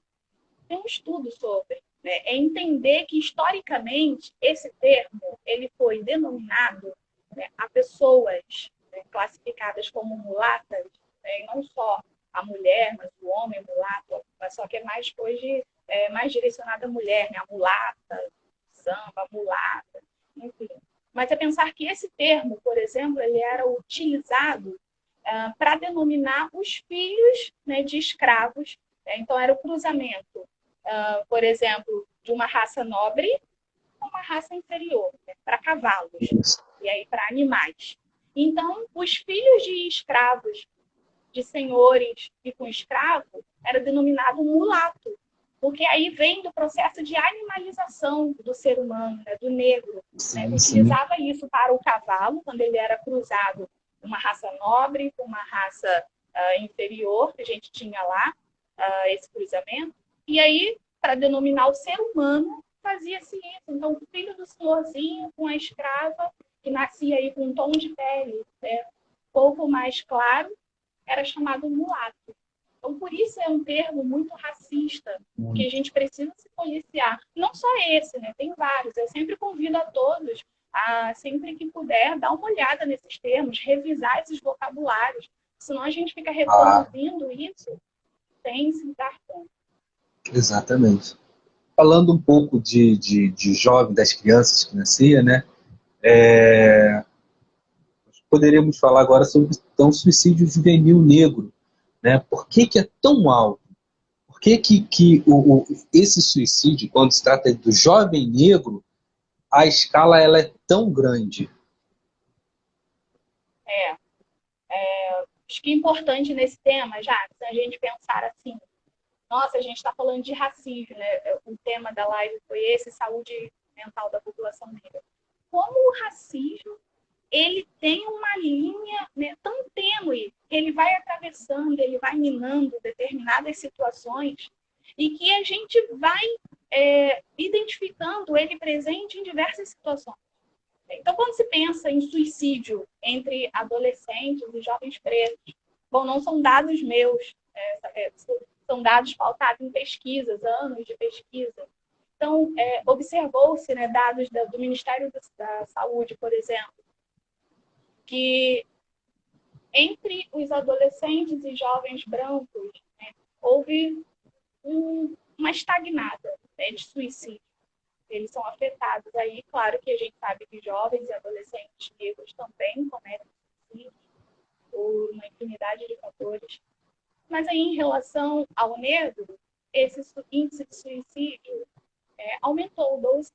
[SPEAKER 2] um estudo sobre, né, é entender que historicamente esse termo ele foi denominado, né, a pessoas, né, classificadas como mulatas, né, e não só a mulher, mas o homem mulato, mas só que é mais hoje mais direcionado à mulher, né, a mulata, samba, a mulata, enfim. Mas é pensar que esse termo, por exemplo, ele era utilizado para denominar os filhos, né, de escravos. Então, era o cruzamento, por exemplo, de uma raça nobre com uma raça inferior, né, para cavalos, e aí para animais. Então, os filhos de escravos, de senhores e com escravo, era denominado mulato, porque aí vem do processo de animalização do ser humano, né, do negro. Né?
[SPEAKER 3] Sim, sim.
[SPEAKER 2] Utilizava isso para o cavalo, quando ele era cruzado uma raça nobre com uma raça inferior, que a gente tinha lá, esse cruzamento. E aí, para denominar o ser humano, fazia-se isso. Então, o filho do senhorzinho com a escrava, que nascia aí com um tom de pele, né, um pouco mais claro, era chamado mulato. Então, por isso é um termo muito racista, que a gente precisa se policiar. Não só esse, né? Tem vários. Eu sempre convido a todos a, sempre que puder, dar uma olhada nesses termos, revisar esses vocabulários. Senão a gente fica reproduzindo isso sem se dar conta.
[SPEAKER 3] Exatamente. Falando um pouco de jovem, das crianças que nascia, né? Poderíamos falar agora sobre então, suicídio juvenil negro, né? Por que é tão alto? Por que esse suicídio, quando se trata do jovem negro, a escala ela é tão grande?
[SPEAKER 2] Acho que é importante nesse tema, já, se a gente pensar assim, nossa, a gente está falando de racismo, né? O tema da live foi esse, saúde mental da população negra. Como o racismo ele tem uma linha, né, tão tênue, que ele vai atravessando, ele vai minando determinadas situações e que a gente vai identificando ele presente em diversas situações. Então, quando se pensa em suicídio entre adolescentes e jovens pretos, bom, não são dados meus, são dados pautados em pesquisas, anos de pesquisa. Então, observou-se, né, dados do Ministério da Saúde, por exemplo, que entre os adolescentes e jovens brancos, né, houve uma estagnada, né, de suicídio. eles são afetados. Aí, claro que a gente sabe que jovens e adolescentes negros também cometem suicídio por uma infinidade de fatores. Mas aí, em relação ao negro, esse índice de suicídio aumentou 12%.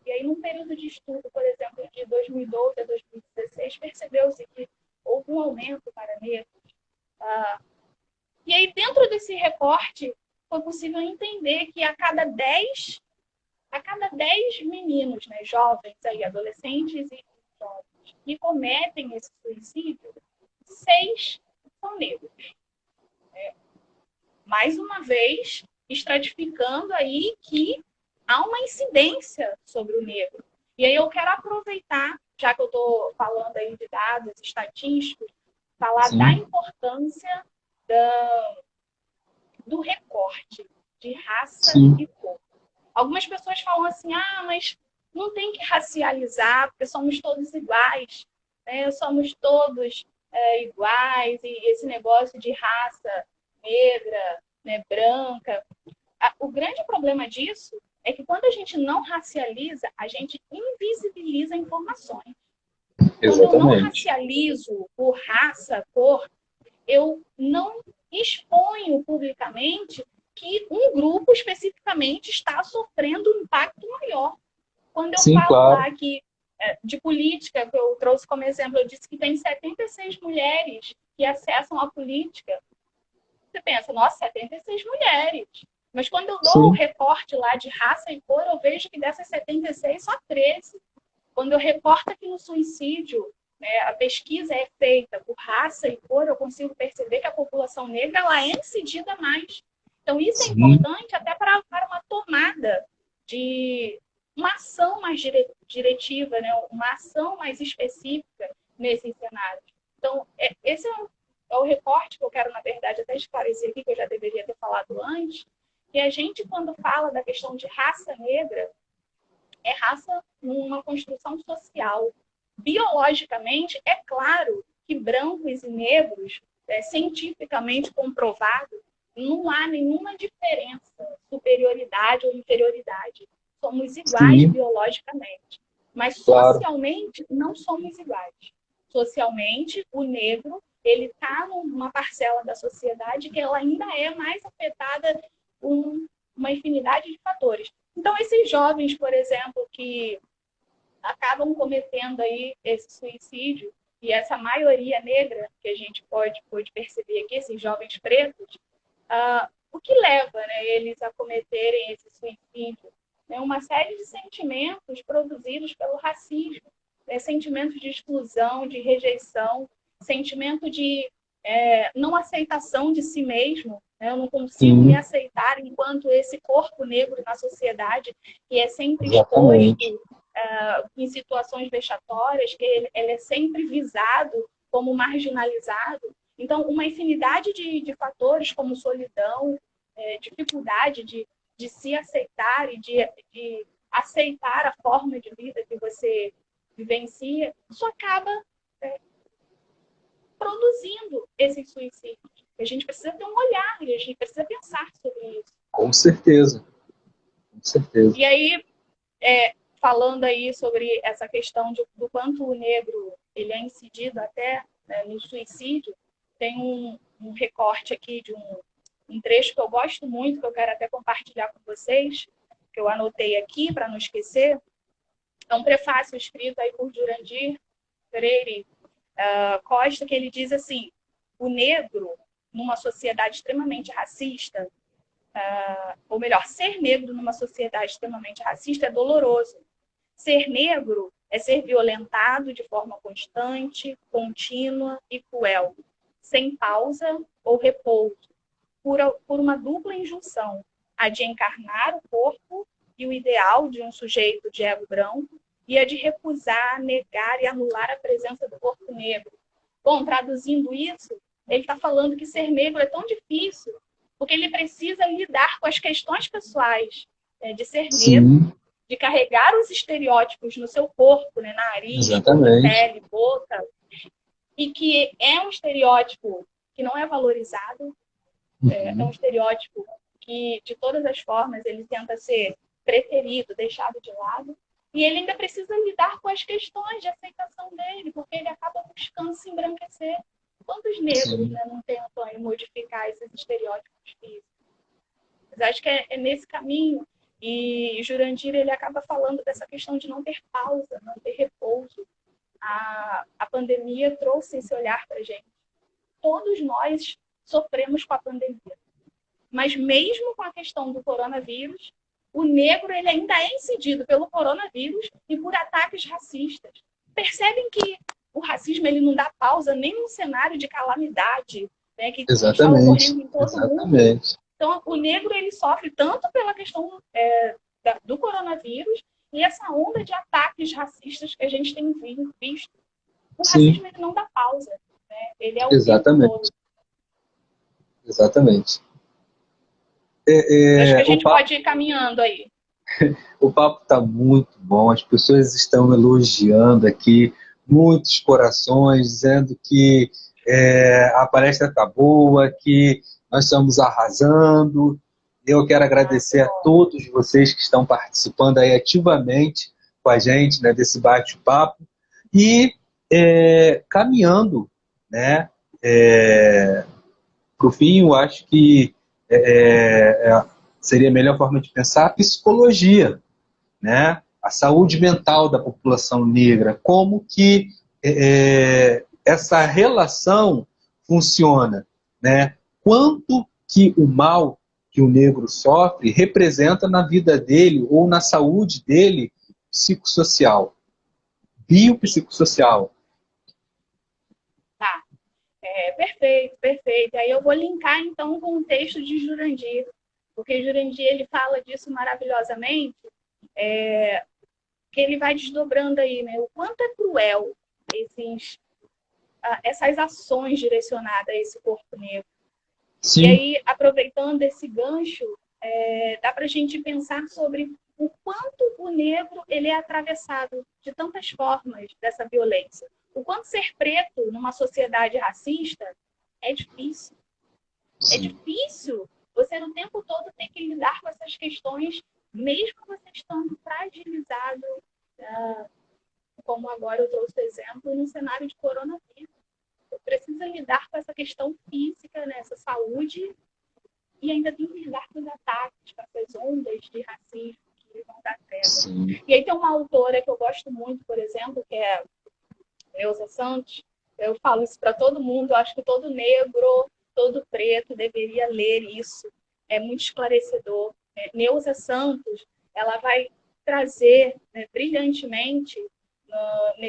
[SPEAKER 2] E aí, num período de estudo, por exemplo, de 2012 a 2016, percebeu-se que houve um aumento para negros. E aí, dentro desse recorte, foi possível entender que a cada 10 meninos, né, jovens, aí, adolescentes e jovens, que cometem esse suicídio, 6 são negros. Mais uma vez, estratificando aí que há uma incidência sobre o negro. E aí eu quero aproveitar, já que eu estou falando aí de dados estatísticos, falar
[SPEAKER 3] Sim.
[SPEAKER 2] da importância do recorte de raça
[SPEAKER 3] Sim.
[SPEAKER 2] e cor. Algumas pessoas falam assim, mas não tem que racializar, porque somos todos iguais, né? Somos todos iguais, e esse negócio de raça negra, né, branca. O grande problema disso é que quando a gente não racializa, a gente invisibiliza informações. Quando eu não
[SPEAKER 3] Exatamente.
[SPEAKER 2] racializo por raça, cor, eu não exponho publicamente que um grupo especificamente está sofrendo um impacto maior. Quando eu
[SPEAKER 3] Sim,
[SPEAKER 2] falo
[SPEAKER 3] claro.
[SPEAKER 2] lá de política, que eu trouxe como exemplo, eu disse que tem 76 mulheres que acessam a política. Você pensa, nossa, 76 mulheres. Mas quando eu dou o recorte lá de raça e cor, eu vejo que dessas 76, só 13. Quando eu reporto aqui no suicídio, a pesquisa é feita por raça e cor, eu consigo perceber que a população negra ela é incidida mais. Então, isso é importante até para uma tomada de uma ação mais diretiva, né? Uma ação mais específica nesses cenários. Então, esse é o recorte que eu quero, na verdade, até esclarecer aqui, que eu já deveria ter falado antes, que a gente, quando fala da questão de raça negra, é raça numa construção social. Biologicamente, é claro que brancos e negros, cientificamente comprovado, não há nenhuma diferença, superioridade ou inferioridade. Somos iguais biologicamente. Mas socialmente, não somos iguais. Socialmente, o negro ele está numa parcela da sociedade que ela ainda é mais afetada por uma infinidade de fatores. Então, esses jovens, por exemplo, que acabam cometendo aí esse suicídio, e essa maioria negra que a gente pode perceber aqui, esses jovens pretos, o que leva, né, eles a cometerem esse suicídio? É uma série de sentimentos produzidos pelo racismo, sentimentos de exclusão, de rejeição, sentimento de não aceitação de si mesmo. Né? Eu não consigo me aceitar enquanto esse corpo negro na sociedade, que é sempre exposto em situações vexatórias, que ele é sempre visado como marginalizado. Então, uma infinidade de fatores como solidão, dificuldade de se aceitar e de aceitar a forma de vida que você vivencia, isso acaba produzindo esses suicídios. A gente precisa ter um olhar e a gente precisa pensar sobre isso.
[SPEAKER 3] Com certeza. Com certeza.
[SPEAKER 2] E aí, falando aí sobre essa questão do quanto o negro ele é incidido até no suicídio, tem um recorte aqui de um trecho que eu gosto muito, que eu quero até compartilhar com vocês, que eu anotei aqui para não esquecer. É um prefácio escrito aí por Jurandir Freire Costa, que ele diz assim: o negro, numa sociedade extremamente racista, ou melhor, ser negro numa sociedade extremamente racista é doloroso. Ser negro é ser violentado de forma constante, contínua e cruel, sem pausa ou repouso, por uma dupla injunção, a de encarnar o corpo e o ideal de um sujeito de ego branco, e a de recusar, negar e anular a presença do corpo negro. Bom, traduzindo isso, ele está falando que ser negro é tão difícil, porque ele precisa lidar com as questões pessoais de ser negro, de carregar os estereótipos no seu corpo, né, nariz, pele, boca, e que é um estereótipo que não é valorizado, é um estereótipo que, de todas as formas, ele tenta ser preterido, deixado de lado. E ele ainda precisa lidar com as questões de aceitação dele, porque ele acaba buscando se embranquecer. Quantos negros, né, não tentam aí modificar esses estereótipos físicos? Mas acho que é nesse caminho. E Jurandir, ele acaba falando dessa questão de não ter pausa, não ter repouso. A pandemia trouxe esse olhar para a gente. Todos nós sofremos com a pandemia. Mas mesmo com a questão do coronavírus, o negro ele ainda é incidido pelo coronavírus e por ataques racistas. Percebem que o racismo ele não dá pausa nem num cenário de calamidade, né, que está ocorrendo em todo mundo. Então, o negro ele sofre tanto pela questão do coronavírus e essa onda de ataques racistas que a gente tem visto. O racismo ele não dá pausa, né? Ele é o tempo todo.
[SPEAKER 3] Exatamente.
[SPEAKER 2] Acho que a gente pode ir caminhando aí.
[SPEAKER 3] O papo está muito bom, as pessoas estão elogiando aqui, muitos corações, dizendo que a palestra está boa, que nós estamos arrasando. Eu quero agradecer a todos vocês que estão participando aí ativamente com a gente, né, desse bate-papo. E caminhando, né, para o fim, eu acho que seria a melhor forma de pensar a psicologia, né? A saúde mental da população negra, como que essa relação funciona, né? Quanto que o mal que o negro sofre representa na vida dele ou na saúde dele psicossocial, biopsicossocial.
[SPEAKER 2] Tá, perfeito, perfeito. Aí eu vou linkar então com o texto de Jurandir, porque Jurandir ele fala disso maravilhosamente, que ele vai desdobrando aí, né? O quanto é cruel essas ações direcionadas a esse corpo negro. Sim. E aí, aproveitando esse gancho, dá para a gente pensar sobre o quanto o negro ele é atravessado de tantas formas dessa violência. O quanto ser preto numa sociedade racista é difícil. Sim. É difícil você no tempo todo ter que lidar com essas questões, mesmo você estando fragilizado, como agora eu trouxe o exemplo, no cenário de coronavírus. Você precisa lidar com essa questão física, né, essa saúde, e ainda tem que lidar com os ataques, com essas ondas de racismo que vão dar treva. E aí tem uma autora que eu gosto muito, por exemplo, que é Neuza Santos. Eu falo isso para todo mundo, eu acho que todo negro, todo preto deveria ler isso. É muito esclarecedor. Neuza Santos, ela vai trazer, né, brilhantemente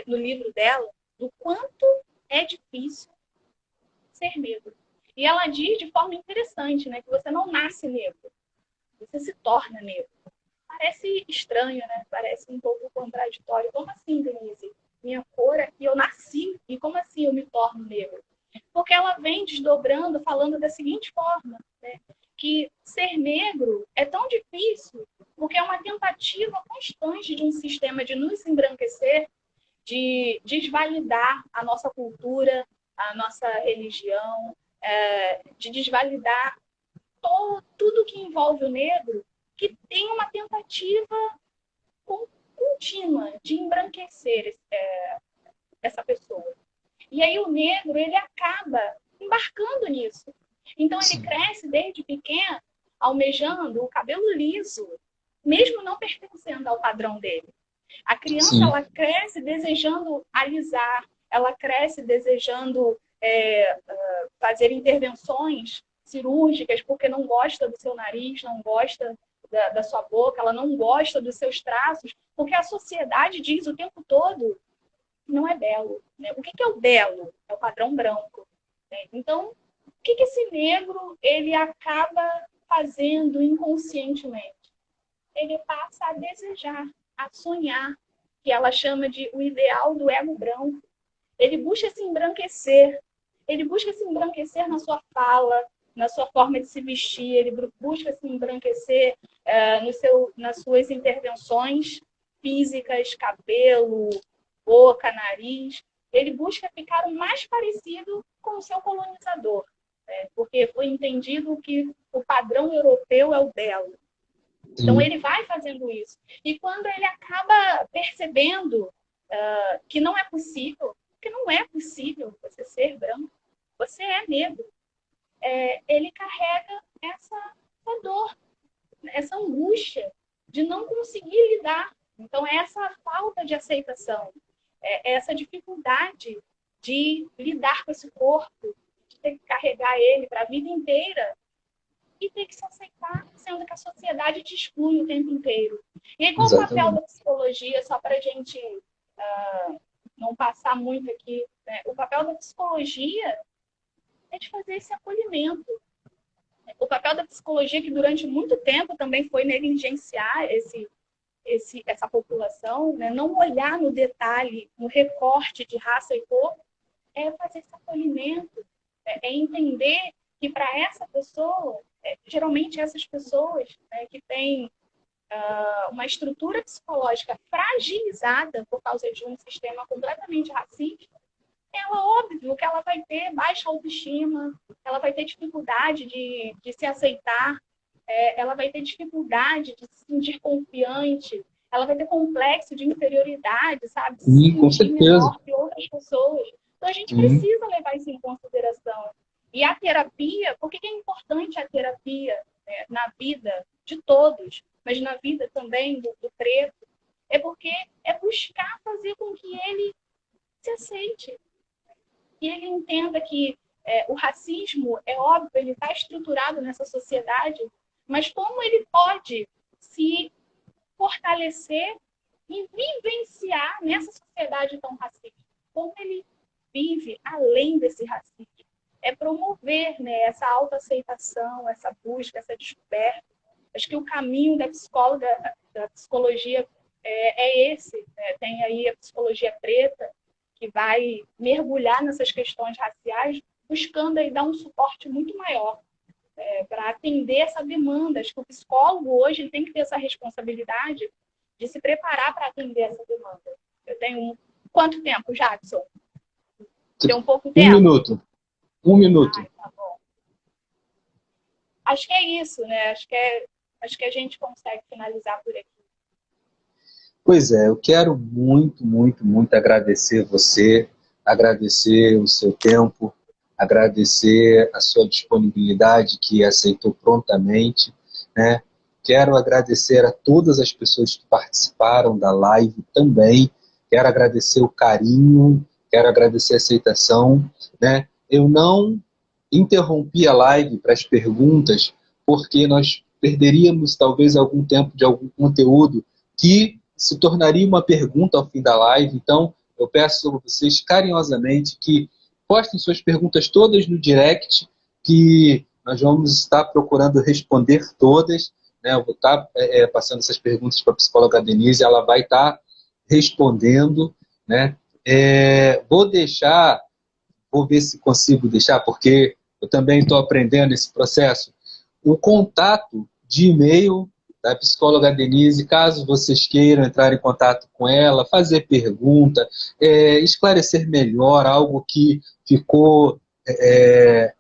[SPEAKER 2] no livro dela do quanto é difícil ser negro. E ela diz de forma interessante, né, que você não nasce negro, você se torna negro. Parece estranho, né? Parece um pouco contraditório. Como assim, Denise? Minha cor aqui, eu nasci, e como assim eu me torno negro? Porque ela vem desdobrando, falando da seguinte forma, né? Que ser negro é tão difícil porque é uma tentativa constante de um sistema de nos embranquecer, de desvalidar a nossa cultura, a nossa religião, de desvalidar tudo que envolve o negro, que tem uma tentativa contínua de embranquecer essa pessoa. E aí o negro, ele acaba embarcando nisso. Então ele cresce desde pequeno, almejando o cabelo liso, mesmo não pertencendo ao padrão dele. A criança, ela cresce desejando alisar, ela cresce desejando fazer intervenções cirúrgicas porque não gosta do seu nariz, não gosta da sua boca, ela não gosta dos seus traços, porque a sociedade diz o tempo todo não é belo. Né? O que é o belo? É o padrão branco. Né? Então, o que esse negro ele acaba fazendo inconscientemente? Ele passa a desejar, a sonhar, que ela chama de o ideal do ego branco. Ele busca se embranquecer. Ele busca se embranquecer na sua fala, na sua forma de se vestir, ele busca se embranquecer nas suas intervenções físicas, cabelo, boca, nariz. Ele busca ficar o mais parecido com o seu colonizador, né? Porque foi entendido que o padrão europeu é o belo. Então,
[SPEAKER 3] Sim.
[SPEAKER 2] ele vai fazendo isso. E quando ele acaba percebendo que não é possível, que não é possível você ser branco, você é negro, ele carrega essa dor, essa angústia de não conseguir lidar. Então, é essa falta de aceitação, essa dificuldade de lidar com esse corpo, de ter que carregar ele para a vida inteira e ter que se aceitar, sendo que a sociedade te exclui o tempo inteiro. E aí, qual o papel
[SPEAKER 3] Exatamente.
[SPEAKER 2] da psicologia, só para a gente não passar muito aqui, né? O papel da psicologia é de fazer esse acolhimento. O papel da psicologia, que durante muito tempo também foi negligenciar essa população, né? Não olhar no detalhe, no recorte de raça e cor, é fazer esse acolhimento, é entender que para essa pessoa, geralmente essas pessoas, né, que têm uma estrutura psicológica fragilizada por causa de um sistema completamente racista, ela, óbvio, que ela vai ter baixa autoestima, ela vai ter dificuldade de se aceitar, ela vai ter dificuldade de se sentir confiante, ela vai ter complexo de inferioridade, sabe? De se
[SPEAKER 3] Sim, com
[SPEAKER 2] sentir
[SPEAKER 3] certeza.
[SPEAKER 2] menor que outras pessoas. Então, a gente
[SPEAKER 3] Sim.
[SPEAKER 2] precisa levar isso em consideração. E a terapia, por que é importante a terapia, né, na vida de todos, mas na vida também do preto? É porque é buscar fazer com que ele se aceite, que ele entenda que o racismo, é óbvio, ele está estruturado nessa sociedade, mas como ele pode se fortalecer e vivenciar nessa sociedade tão racista? Como ele vive além desse racismo? É promover, né, essa autoaceitação, essa busca, essa descoberta. Acho que o caminho da psicologia esse. Né? Tem aí a psicologia preta, que vai mergulhar nessas questões raciais, buscando aí dar um suporte muito maior para atender essa demanda. Acho que o psicólogo hoje ele tem que ter essa responsabilidade de se preparar para atender essa demanda. Eu tenho quanto tempo, Jackson? Tem um pouco
[SPEAKER 3] Um
[SPEAKER 2] tempo?
[SPEAKER 3] minuto. Um minuto.
[SPEAKER 2] Ai, tá bom. Acho que é isso, né? Acho que a gente consegue finalizar por aqui.
[SPEAKER 3] Pois é, eu quero muito, muito, muito agradecer você, agradecer o seu tempo, agradecer a sua disponibilidade que aceitou prontamente, né? Quero agradecer a todas as pessoas que participaram da live também. Quero agradecer o carinho, quero agradecer a aceitação, né? Eu não interrompi a live para as perguntas porque nós perderíamos talvez algum tempo de algum conteúdo que se tornaria uma pergunta ao fim da live. Então, eu peço a vocês carinhosamente que postem suas perguntas todas no direct, que nós vamos estar procurando responder todas. Né? Eu vou estar passando essas perguntas para a psicóloga Denise, ela vai estar respondendo. Né? Vou ver se consigo deixar, porque eu também estou aprendendo esse processo, o contato de e-mail da psicóloga Denise, caso vocês queiram entrar em contato com ela, fazer pergunta, esclarecer melhor algo que ficou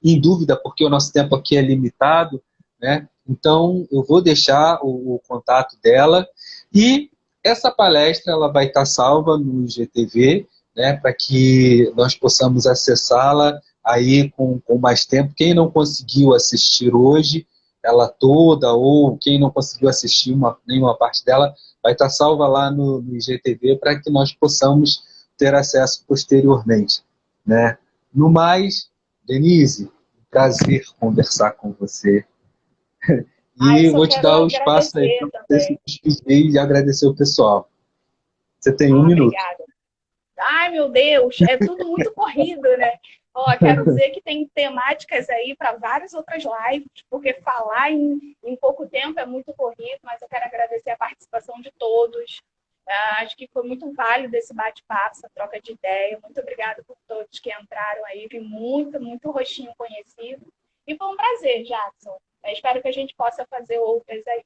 [SPEAKER 3] em dúvida, porque o nosso tempo aqui é limitado, né? Então, eu vou deixar o contato dela e essa palestra ela vai estar salva no IGTV, né, para que nós possamos acessá-la aí com mais tempo. Quem não conseguiu assistir hoje, ela toda, ou quem não conseguiu assistir nenhuma parte dela, vai estar salva lá no IGTV para que nós possamos ter acesso posteriormente. Né? No mais, Denise, prazer conversar com você.
[SPEAKER 2] Eu
[SPEAKER 3] E
[SPEAKER 2] só
[SPEAKER 3] vou te
[SPEAKER 2] quero
[SPEAKER 3] dar o espaço aí
[SPEAKER 2] agradecer
[SPEAKER 3] para você se
[SPEAKER 2] também.
[SPEAKER 3] despedir e agradecer o pessoal. Você tem um minuto.
[SPEAKER 2] Obrigada. Ai, meu Deus, é tudo muito corrido, né? Ó, quero dizer que tem temáticas aí para várias outras lives, porque falar em pouco tempo é muito corrido, mas eu quero agradecer a participação de todos. Acho que foi muito válido esse bate-papo, essa troca de ideia. Muito obrigada por todos que entraram aí, vi muito, muito rostinho conhecido. E foi um prazer, Jackson. Espero que a gente possa fazer outras aí.